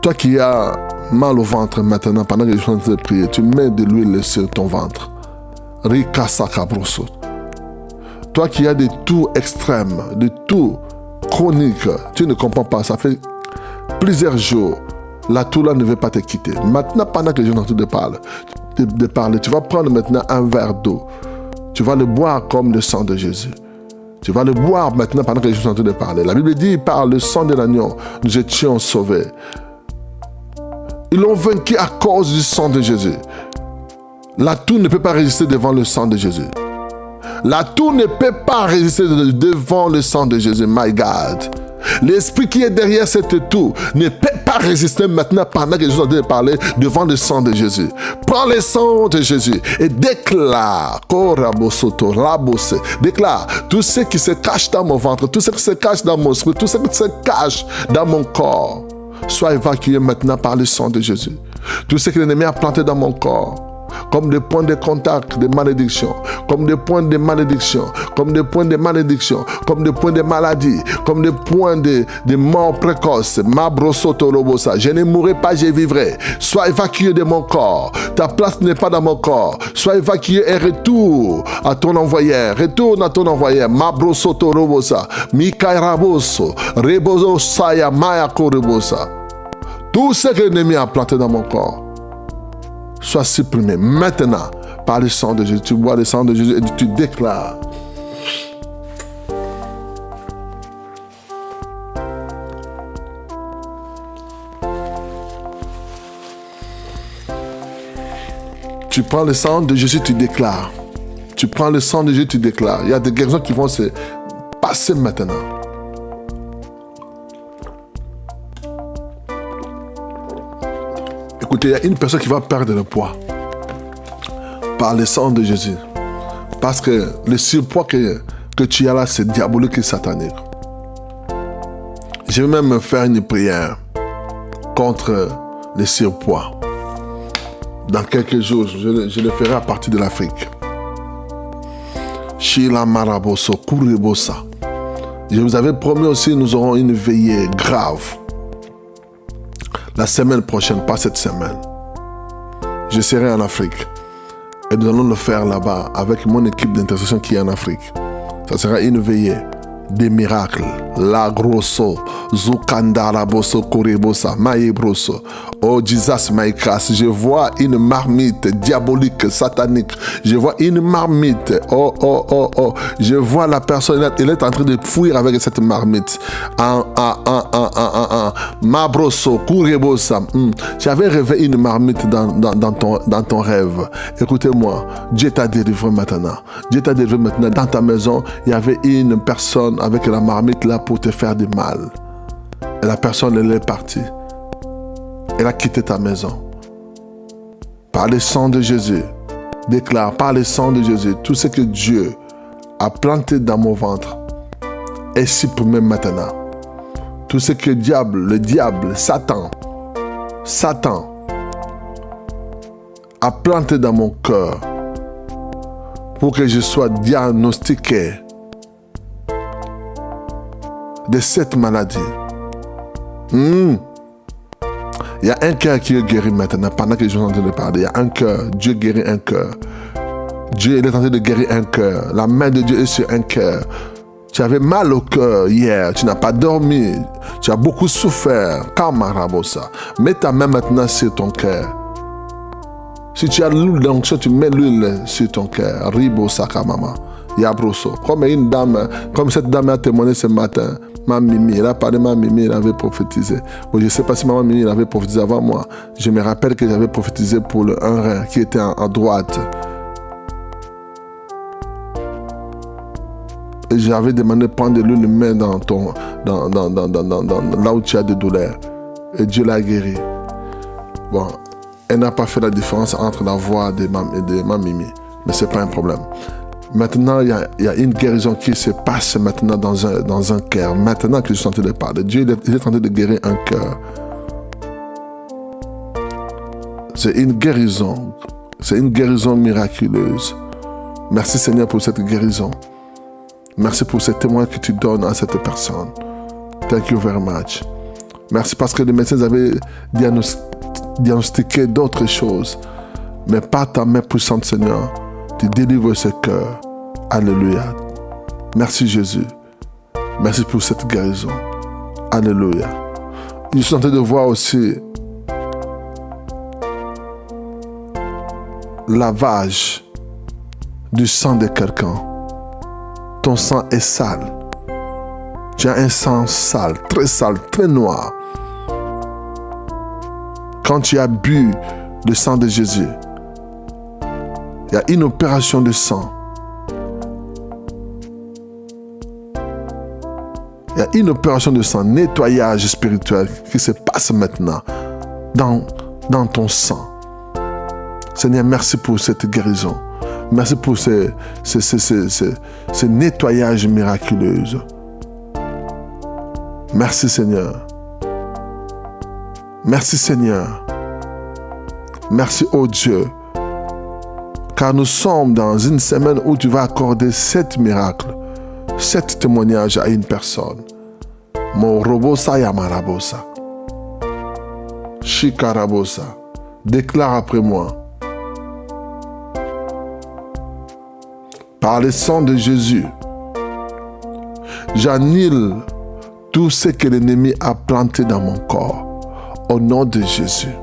Toi qui as mal au ventre maintenant, pendant que je suis en train de prier, tu mets de l'huile sur ton ventre. Rikasaka brosoto. Toi qui as des toux extrêmes, des toux chroniques, tu ne comprends pas, ça fait plusieurs jours, la toux là ne veut pas te quitter. Maintenant, pendant que je suis en train de parler, tu vas prendre maintenant un verre d'eau. Tu vas le boire comme le sang de Jésus. Tu vas le boire maintenant pendant que je suis en train de parler. La Bible dit, par le sang de l'agneau, nous étions sauvés. Ils l'ont vaincu à cause du sang de Jésus. La toux ne peut pas résister devant le sang de Jésus. La toux ne peut pas résister devant le sang de Jésus. My God. L'esprit qui est derrière cette toux ne peut pas résister maintenant pendant que je suis en train de parler devant le sang de Jésus. Prends le sang de Jésus et déclare, déclare tout ce qui se cache dans mon ventre, tout ce qui se cache dans mon esprit, tout ce qui se cache dans mon corps, soit évacué maintenant par le sang de Jésus. Tout ce que l'ennemi a planté dans mon corps, comme des points de contact de malédiction, comme des points de malédiction, comme des points de malédiction, comme des points de maladie, comme des points de mort précoce. Mabrosotorobosa. Je ne mourrai pas, je vivrai. Sois évacué de mon corps. Ta place n'est pas dans mon corps. Sois évacué et retourne à ton envoyeur. Retourne à ton envoyeur. Mabrosotorobosa. Mikairaboso. Rebosaya Mayakorobosa. Tout ce que l'ennemi a planté dans mon corps soit supprimé maintenant par le sang de Jésus. Tu bois le sang de Jésus et tu déclares. Tu prends le sang de Jésus, tu déclares. Tu prends le sang de Jésus, tu déclares. Il y a des guérisons qui vont se passer maintenant. Écoutez, il y a une personne qui va perdre le poids par le sang de Jésus. Parce que le surpoids que tu as là, c'est diabolique et satanique. Je vais même faire une prière contre le surpoids. Dans quelques jours, je le ferai à partir de l'Afrique. Shila Maraboso, Kurebosa. Je vous avais promis aussi, nous aurons une veillée grave. La semaine prochaine, pas cette semaine. Je serai en Afrique. Et nous allons le faire là-bas avec mon équipe d'intercession qui est en Afrique. Ça sera une veillée des miracles. La grosso, Zukandara bosso, Korebosa, Maïbroso. Oh Jesus, Maïkas, je vois une marmite diabolique, satanique. Je vois une marmite. Oh. Je vois la personne, elle est en train de fuir avec cette marmite. Mabroso, Korebosa. J'avais rêvé une marmite dans ton rêve. Écoutez-moi, Dieu t'a délivré maintenant. Dieu t'a délivré maintenant. Dans ta maison, il y avait une personne avec la marmite là pour te faire du mal. Et la personne, elle est partie. Elle a quitté ta maison. Par le sang de Jésus, déclare, par le sang de Jésus, tout ce que Dieu a planté dans mon ventre est supprimé maintenant. Tout ce que le diable, Satan a planté dans mon cœur pour que je sois diagnostiqué de cette maladie. Il y a un cœur qui est guéri maintenant. Pendant que je suis en train de parler, il y a un cœur. Dieu guérit un cœur. Dieu est en train de guérir un cœur. La main de Dieu est sur un cœur. Tu avais mal au cœur hier. Tu n'as pas dormi. Tu as beaucoup souffert. Kamarabosa. Mets ta main maintenant sur ton cœur. Si tu as l'huile d'onction, tu mets l'huile sur ton cœur. Ribosa kamama. Yabroso. Comme cette dame a témoigné ce matin. Ma Mimi, elle a parlé, ma Mimi, elle avait prophétisé. Bon, je ne sais pas si maman Mimi elle avait prophétisé avant moi. Je me rappelle que j'avais prophétisé pour le un rein qui était à droite. Et j'avais demandé de prendre de l'huile, le dans là où tu as des douleurs. Et Dieu l'a guéri. Bon, elle n'a pas fait la différence entre la voix de ma Mimi. Mais ce n'est pas un problème. Maintenant, il y a une guérison qui se passe maintenant dans un cœur. Maintenant que je suis en train de parler, Dieu il est en train de guérir un cœur. C'est une guérison. C'est une guérison miraculeuse. Merci Seigneur pour cette guérison. Merci pour ce témoin que tu donnes à cette personne. Thank you very much. Merci parce que les médecins avaient diagnostiqué d'autres choses. Mais par ta main puissante, Seigneur, tu délivres ce cœur. Alléluia. Merci Jésus. Merci pour cette guérison. Alléluia. Je suis en train de voir aussi lavage du sang de quelqu'un. Ton sang est sale. Tu as un sang sale, très noir. Quand tu as bu le sang de Jésus, il y a une opération de sang. Il y a une opération de sang, nettoyage spirituel qui se passe maintenant dans ton sang. Seigneur, merci pour cette guérison. Merci pour ce nettoyage miraculeux. Merci Seigneur. Merci Seigneur. Merci oh Dieu car nous sommes dans une semaine où tu vas accorder 7 miracles, 7 témoignages à une personne. Morobosa Yamarabosa. Shikarabosa. Déclare après moi. Par le sang de Jésus, j'annule tout ce que l'ennemi a planté dans mon corps. Au nom de Jésus.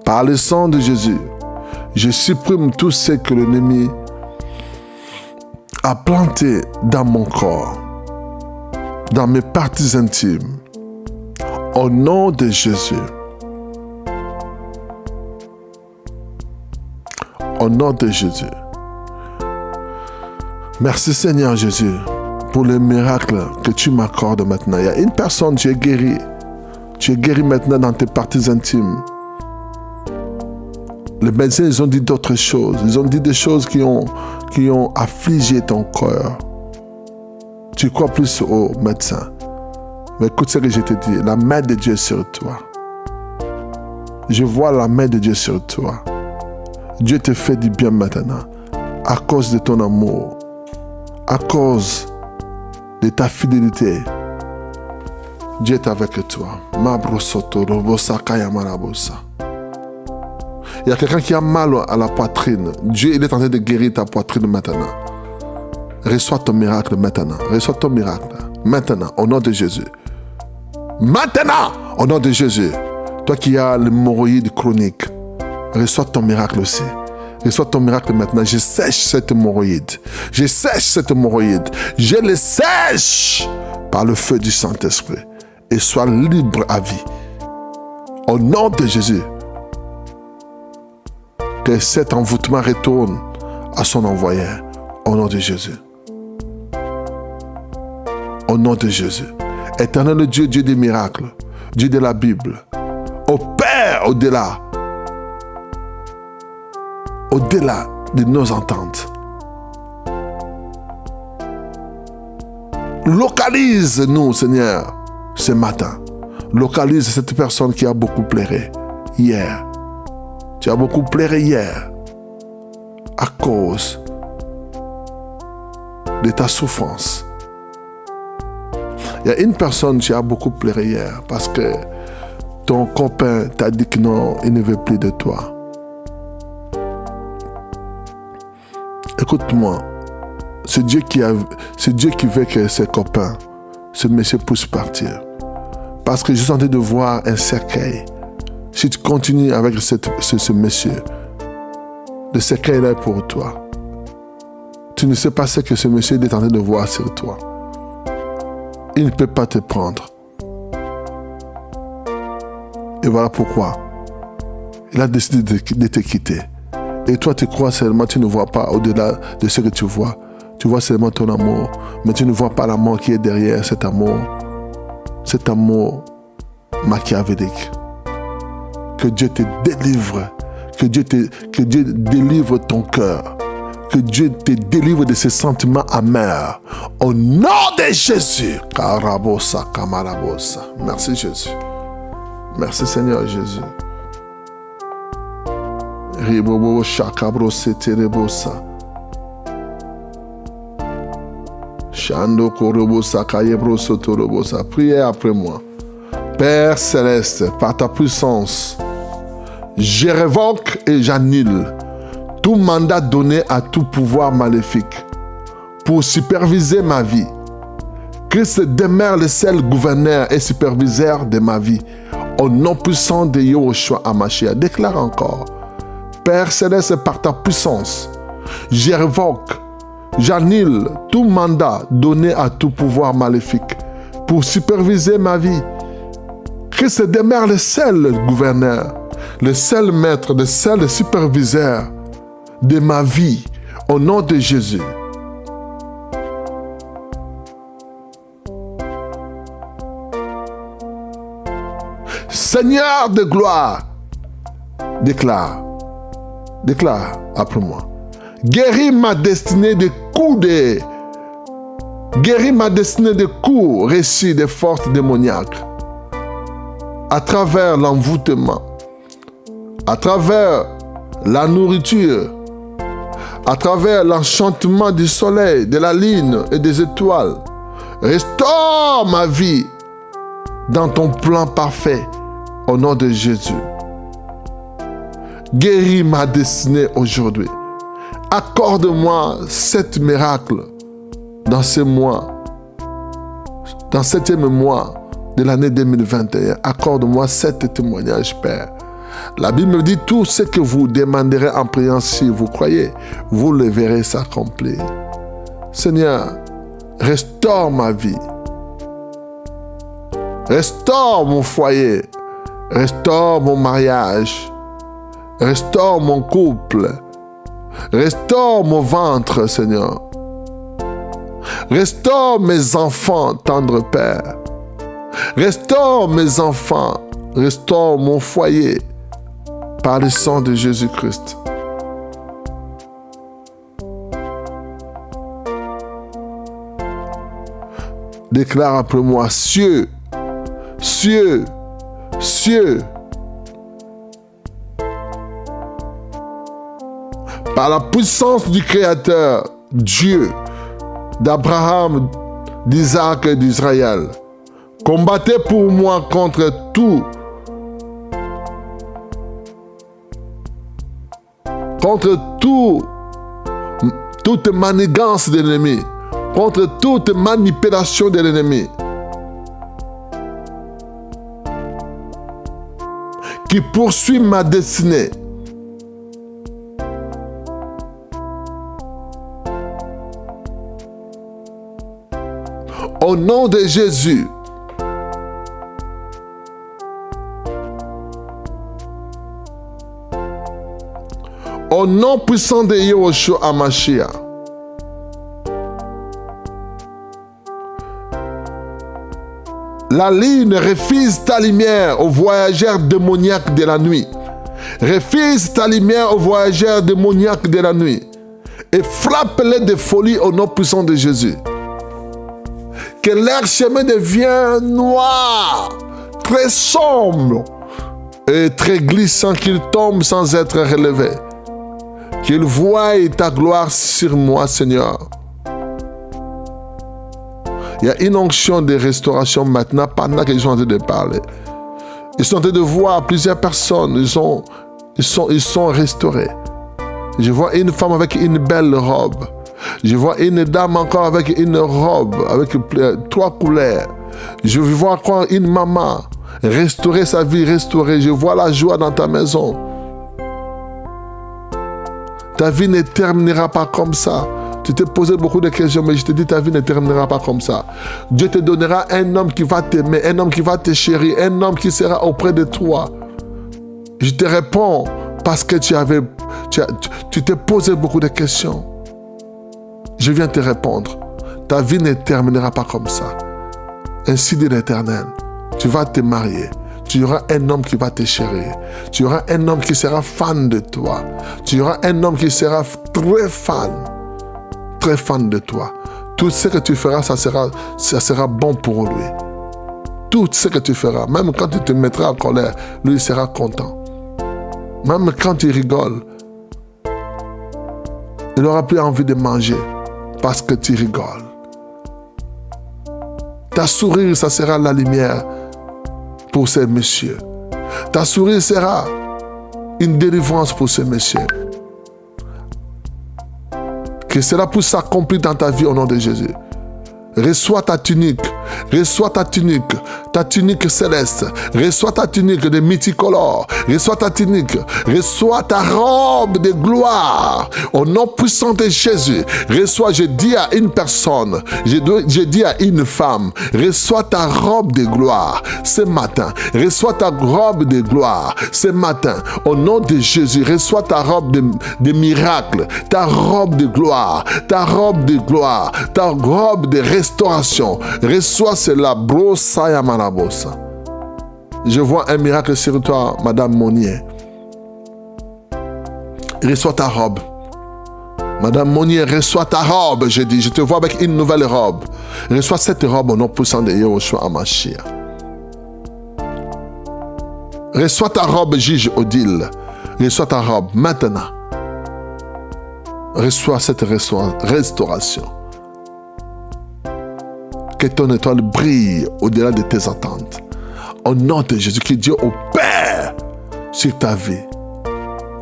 Par le sang de Jésus, je supprime tout ce que l'ennemi a planté dans mon corps, dans mes parties intimes. Au nom de Jésus. Au nom de Jésus. Merci Seigneur Jésus pour le miracle que tu m'accordes maintenant. Il y a une personne, tu es guéri. Tu es guéri maintenant dans tes parties intimes. Les médecins, ils ont dit d'autres choses. Ils ont dit des choses qui ont affligé ton cœur. Tu crois plus aux médecins. Mais écoute ce que je te dis. La main de Dieu sur toi. Je vois la main de Dieu sur toi. Dieu te fait du bien maintenant. À cause de ton amour. À cause de ta fidélité. Dieu est avec toi. Il y a quelqu'un qui a mal à la poitrine. Dieu, il est en train de guérir ta poitrine maintenant. Reçois ton miracle maintenant. Reçois ton miracle maintenant, au nom de Jésus. Maintenant, au nom de Jésus. Toi qui as l'hémorroïde chronique, reçois ton miracle aussi. Reçois ton miracle maintenant. Je sèche cette hémorroïde. Je sèche cette hémorroïde. Je le sèche par le feu du Saint-Esprit. Et sois libre à vie. Au nom de Jésus. Que cet envoûtement retourne à son envoyé. Au nom de Jésus. Au nom de Jésus. Éternel Dieu, Dieu des miracles. Dieu de la Bible. Opère au-delà. Au-delà de nos ententes. Localise-nous, Seigneur, ce matin. Localise cette personne qui a beaucoup pleuré hier. Tu as beaucoup pleuré hier à cause de ta souffrance. Il y a une personne qui a beaucoup pleuré hier parce que ton copain t'a dit que non, il ne veut plus de toi. Écoute-moi, c'est Dieu qui veut que ses copains, ce monsieur puisse partir. Parce que je suis en train de voir un cercueil. Si tu continues avec ce monsieur, le cercueil est là pour toi. Tu ne sais pas ce que ce monsieur est en train de voir sur toi. Il ne peut pas te prendre. Et voilà pourquoi il a décidé de te quitter. Et toi, tu crois seulement, tu ne vois pas au-delà de ce que tu vois. Tu vois seulement ton amour, mais tu ne vois pas l'amour qui est derrière cet amour. Cet amour machiavélique. Que Dieu te délivre. Que Dieu délivre ton cœur. Que Dieu te délivre de ces sentiments amers. Au nom de Jésus. Karabosa, kamarabosa. Merci Jésus. Merci Seigneur Jésus. Ribobo shakabro seterebosa. Shando korobosa kayebro sotorobosa. Priez après moi. Père céleste, par ta puissance, je révoque et j'annule tout mandat donné à tout pouvoir maléfique pour superviser ma vie. Christ demeure le seul gouverneur et superviseur de ma vie. Au nom puissant de Yahushua Hamashiach, déclare encore. Père céleste, par ta puissance, je révoque, j'annule tout mandat donné à tout pouvoir maléfique pour superviser ma vie. Christ demeure le seul gouverneur, le seul maître, le seul superviseur de ma vie, au nom de Jésus. Seigneur de gloire, déclare après moi. Guéris ma destinée de coups Guéris ma destinée de coups reçus des forces démoniaques. À travers l'envoûtement, à travers la nourriture à travers l'enchantement du soleil, de la lune et des étoiles. Restaure ma vie dans ton plan parfait, au nom de Jésus. Guéris ma destinée aujourd'hui. Accorde-moi 7 miracles dans ce mois, dans le 7e mois de l'année 2021. Accorde-moi 7 témoignages, Père. La Bible me dit, tout ce que vous demanderez en priant, si vous croyez, vous le verrez s'accomplir. Seigneur, restaure ma vie. Restaure mon foyer. Restaure mon mariage. Restaure mon couple. Restaure mon ventre, Seigneur. Restaure mes enfants, tendre Père. Restaure mes enfants. Restaure mon foyer par le sang de Jésus-Christ. Déclare après moi, cieux, cieux, cieux. Par la puissance du Créateur, Dieu, d'Abraham, d'Isaac et d'Israël, combattez pour moi contre toute manigance de l'ennemi, contre toute manipulation de l'ennemi, qui poursuit ma destinée. Au nom de Jésus, au nom puissant de Yahushua HaMashiach, la lune refuse ta lumière aux voyageurs démoniaques de la nuit. Refuse ta lumière aux voyageurs démoniaques de la nuit et frappe-les de folie au nom puissant de Jésus. Que leur chemin devienne noir, très sombre et très glissant, qu'ils tombent sans être relevés. Qu'ils voient ta gloire sur moi, Seigneur. Il y a une onction de restauration maintenant pendant qu'ils sont en train de parler. Ils sont en train de voir plusieurs personnes, ils sont restaurés. Je vois une femme avec une belle robe. Je vois une dame encore avec une robe, avec 3 couleurs. Je vois encore une maman restaurer sa vie, restaurer. Je vois la joie dans ta maison. Ta vie ne terminera pas comme ça. Tu t'es posé beaucoup de questions, mais je te dis, ta vie ne terminera pas comme ça. Dieu te donnera un homme qui va t'aimer, un homme qui va te chérir, un homme qui sera auprès de toi. Je te réponds parce que tu t'es posé beaucoup de questions. Je viens te répondre. Ta vie ne terminera pas comme ça. Ainsi dit l'Éternel. Tu vas te marier. Tu auras un homme qui va te chérir. Tu auras un homme qui sera fan de toi. Tu auras un homme qui sera très fan de toi. Tout ce que tu feras, ça sera bon pour lui. Tout ce que tu feras, même quand tu te mettras en colère, lui sera content. Même quand tu rigoles, il n'aura plus envie de manger parce que tu rigoles. Ta sourire, ça sera la lumière pour ces messieurs. Ta sourire sera une délivrance pour ces messieurs. Que cela puisse s'accomplir dans ta vie au nom de Jésus. Reçois ta tunique céleste. Reçois ta tunique de multicolore. Reçois ta tunique. Reçois ta robe de gloire. Au nom puissant de Jésus. Reçois, je dis à une personne, je dis à une femme, reçois ta robe de gloire ce matin. Reçois ta robe de gloire ce matin. Au nom de Jésus, reçois ta robe de miracle, ta robe de gloire, ta robe de gloire, ta robe de restauration. Reçois cela, brosa manabosa. Je vois un miracle sur toi, Madame Monnier. Reçois ta robe. Madame Monnier, reçois ta robe, je dis. Je te vois avec une nouvelle robe. Reçois cette robe au nom puissant de Yahushua HaMashiach. Reçois ta robe, juge Odile. Reçois ta robe maintenant. Reçois cette restauration. Que ton étoile brille au-delà de tes attentes. Au nom de Jésus, que Dieu opère sur ta vie,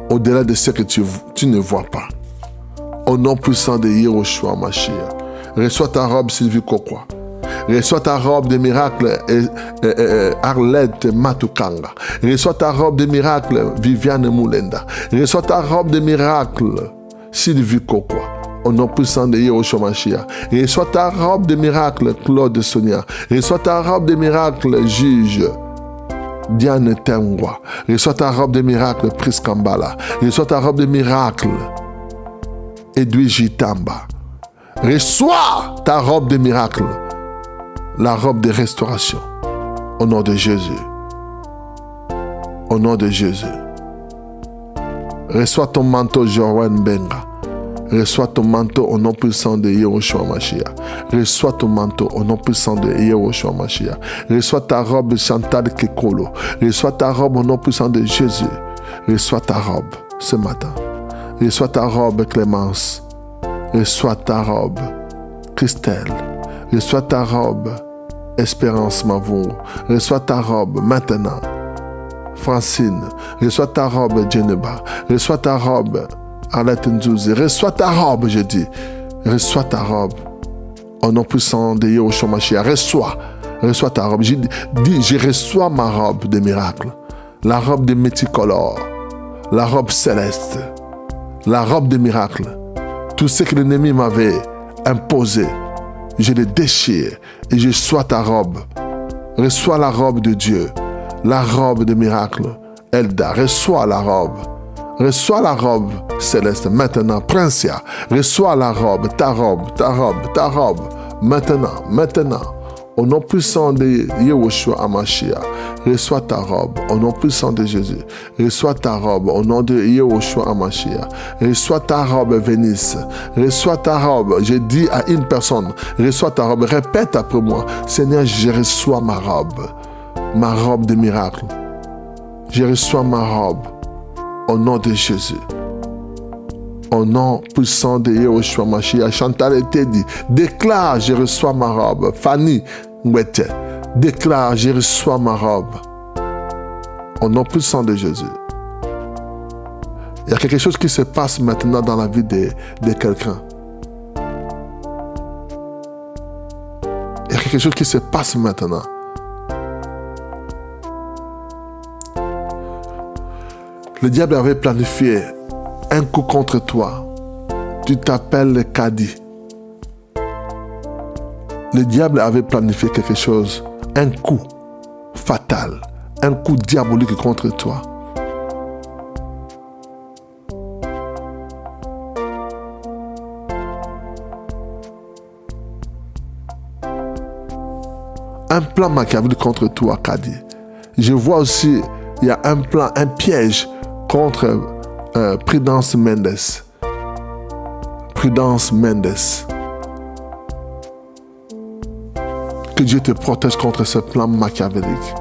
au-delà de ce que tu ne vois pas. Au nom puissant de Yehoshua Mashiach. Reçois ta robe Sylvie Kokwa. Reçois ta robe de miracle Arlette Matukanga. Reçois ta robe de miracle Viviane Moulenda. Reçois ta robe de miracle Sylvie Kokwa. Au nom puissant de Yehoshua Mashiach. Reçois ta robe de miracle Claude Sonia. Reçois ta robe de miracle Juge Diane Tengwa. Reçois ta robe de miracle Pris Kambala. Reçois ta robe de miracle Edwige Tamba. Reçois ta robe de miracle, la robe de restauration. Au nom de Jésus. Au nom de Jésus. Reçois ton manteau Jorwan Benga. Reçois ton manteau au nom puissant de Yehoshua Mashiach. Reçois ton manteau au nom puissant de Yehoshua Mashiach. Reçois ta robe Chantal Kekolo. Reçois ta robe au nom puissant de Jésus. Reçois ta robe ce matin. Reçois ta robe Clémence. Reçois ta robe Christelle. Reçois ta robe Espérance Mavour. Reçois ta robe maintenant Francine. Reçois ta robe Djeneba. Reçois ta robe Arlette Nzouzi. Reçois ta robe, je dis. Reçois ta robe. Au nom puissant de Yehoshua Mashiach. Reçois ta robe. Je dis, je reçois ma robe de miracle. La robe de multicolore. La robe céleste. La robe de miracle. Tout ce que l'ennemi m'avait imposé, je le déchire et je reçois ta robe. Reçois la robe de Dieu. La robe de miracle. Elda, reçois la robe. Reçois la robe céleste maintenant. Princia, reçois la robe, ta robe, ta robe, ta robe. Maintenant. Au nom puissant de Yehoshua Mashiach, reçois ta robe. Au nom puissant de Jésus, reçois ta robe. Au nom de Yehoshua Mashiach, reçois ta robe Vénice. Reçois ta robe. Je dis à une personne, reçois ta robe. Répète après moi, Seigneur, je reçois ma robe de miracle. Je reçois ma robe. Au nom de Jésus. Au nom puissant de Yehoshua Mashiach, Chantal et Teddy, déclare, je reçois ma robe. Fanny Ngwete, déclare, je reçois ma robe. Au nom puissant de Jésus. Il y a quelque chose qui se passe maintenant dans la vie de quelqu'un. Il y a quelque chose qui se passe maintenant. Le diable avait planifié un coup contre toi. Tu t'appelles Kadi. Le diable avait planifié quelque chose, un coup fatal, un coup diabolique contre toi. Un plan machiavélique contre toi, Kadi. Je vois aussi, il y a un plan, un piège contre Prudence Mendes. Prudence Mendes. Que Dieu te protège contre ce plan machiavélique.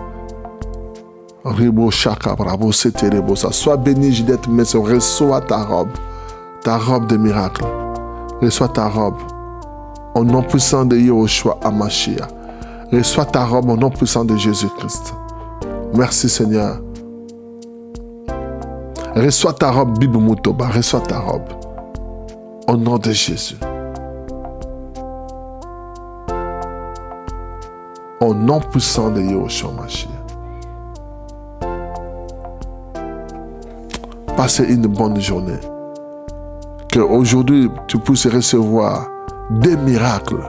Ribo Shaka Bravo Seterebosa. Sois béni, Judith Messon. Reçois ta robe de miracle. Reçois ta robe. Au nom puissant de Yehoshua Mashiach. Reçois ta robe au nom puissant de Jésus-Christ. Merci Seigneur. Reçois ta robe, Bibi Moutoba. Reçois ta robe. Au nom de Jésus. Au nom puissant de Yehoshua Mashiach. Passez une bonne journée. Que aujourd'hui tu puisses recevoir des miracles.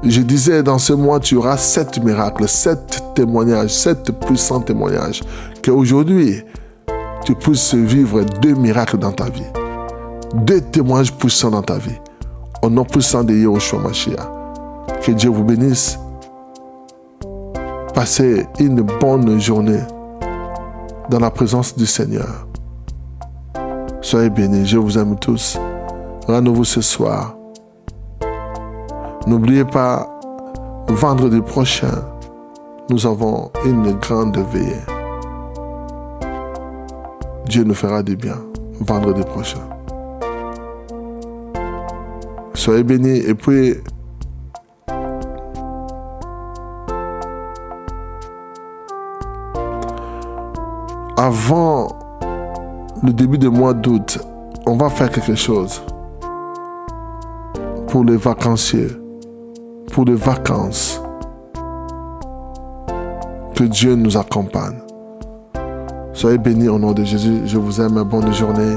Je disais, dans ce mois, tu auras 7 miracles, 7 témoignages, 7 puissants témoignages. Qu'aujourd'hui, tu puisses vivre 2 miracles dans ta vie. 2 témoignages puissants dans ta vie. Au nom puissant de Yehoshua Mashiach. Que Dieu vous bénisse. Passez une bonne journée dans la présence du Seigneur. Soyez bénis. Je vous aime tous. Rendez-vous ce soir. N'oubliez pas, vendredi prochain, nous avons une grande veillée. Dieu nous fera du bien. vendredi prochain. Soyez bénis et puis avant le début du mois d'août, on va faire quelque chose pour les vacanciers, pour les vacances. Que Dieu nous accompagne. Soyez bénis au nom de Jésus. Je vous aime. Bonne journée.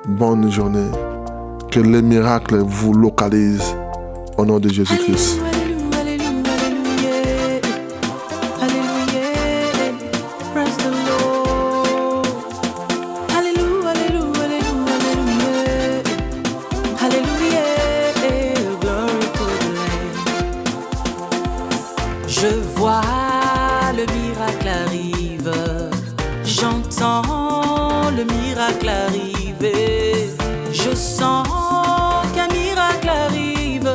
Bonne journée. Que les miracles vous localisent au nom de Jésus-Christ. Je vois le miracle arrive, j'entends le miracle arriver, je sens qu'un miracle arrive,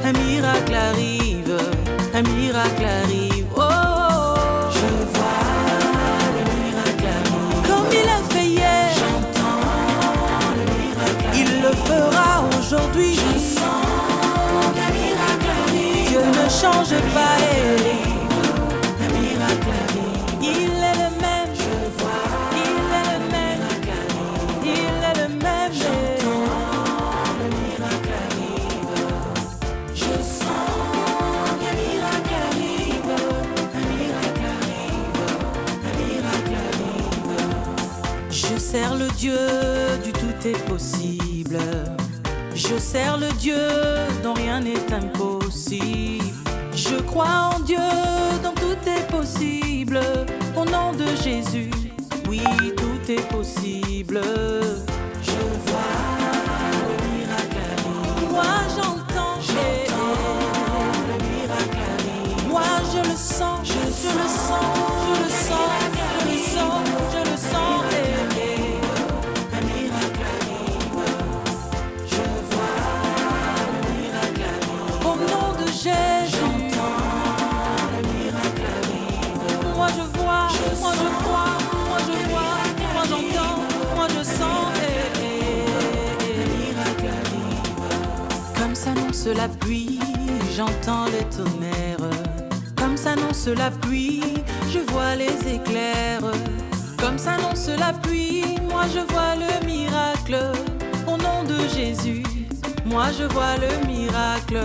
un miracle arrive, un miracle arrive. Oh, je vois le miracle arrive, comme il a fait hier, j'entends le miracle arrive, il le fera aujourd'hui, je sens qu'un miracle arrive, Dieu ne change pas. Je sers le Dieu du tout est possible. Je sers le Dieu dont rien n'est impossible. Je crois en Dieu dont tout est possible. Au nom de Jésus, oui, tout est possible. Je vois le miracle arrive. Moi j'entends le miracle arrive. Moi je le sens, je le sens, je le sens, je le sens, je le sens. S'annonce la pluie, j'entends les tonnerres. Comme s'annonce la pluie, je vois les éclairs. Comme s'annonce la pluie, moi je vois le miracle. Au nom de Jésus, moi je vois le miracle.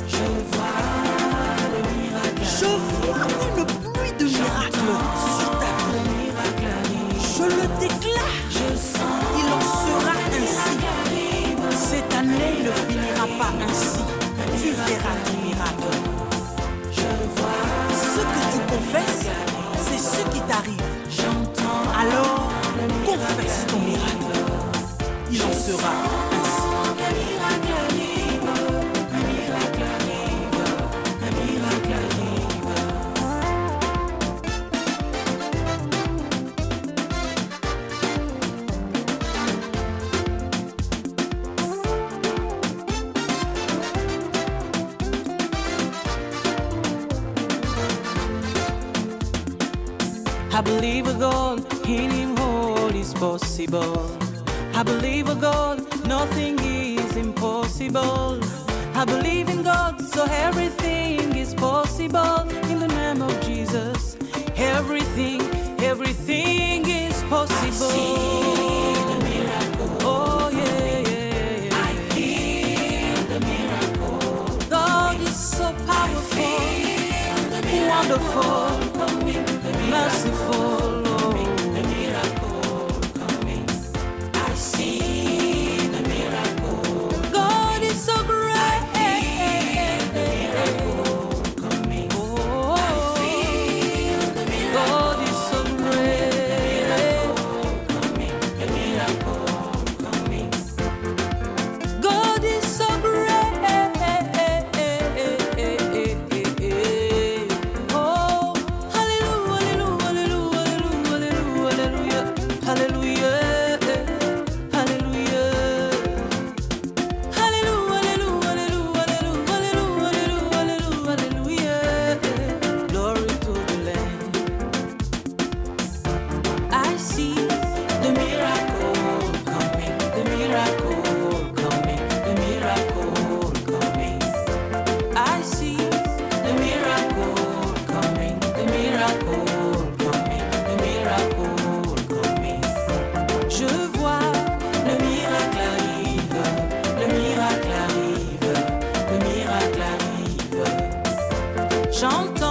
Je vois le miracle. Je vois une pluie de miracles sur ta vie. Je le déclare. Je sens. Il en sera ainsi. Cette année ne finira pas ainsi. Tu verras ton miracle. Je vois. Ce que tu confesses, c'est ce qui t'arrive. J'entends. Alors, confesse ton miracle. Il en sera ainsi. Un miracle arrive. Un miracle arrive. Un miracle arrive. I believe a God, in Him all is possible. I believe a God, nothing is impossible. I believe in God, so everything is possible. In the name of Jesus, everything is possible. I see the miracle. Oh yeah, yeah, yeah. I feel the miracle. God is so powerful, wonderful, merciful. The miracle coming. I see the miracle. God is so great. I feel the miracle coming. Oh, I feel the miracle. God is so great. The miracle coming. God is so great. Oh, hallelujah, hallelujah, hallelujah. chante.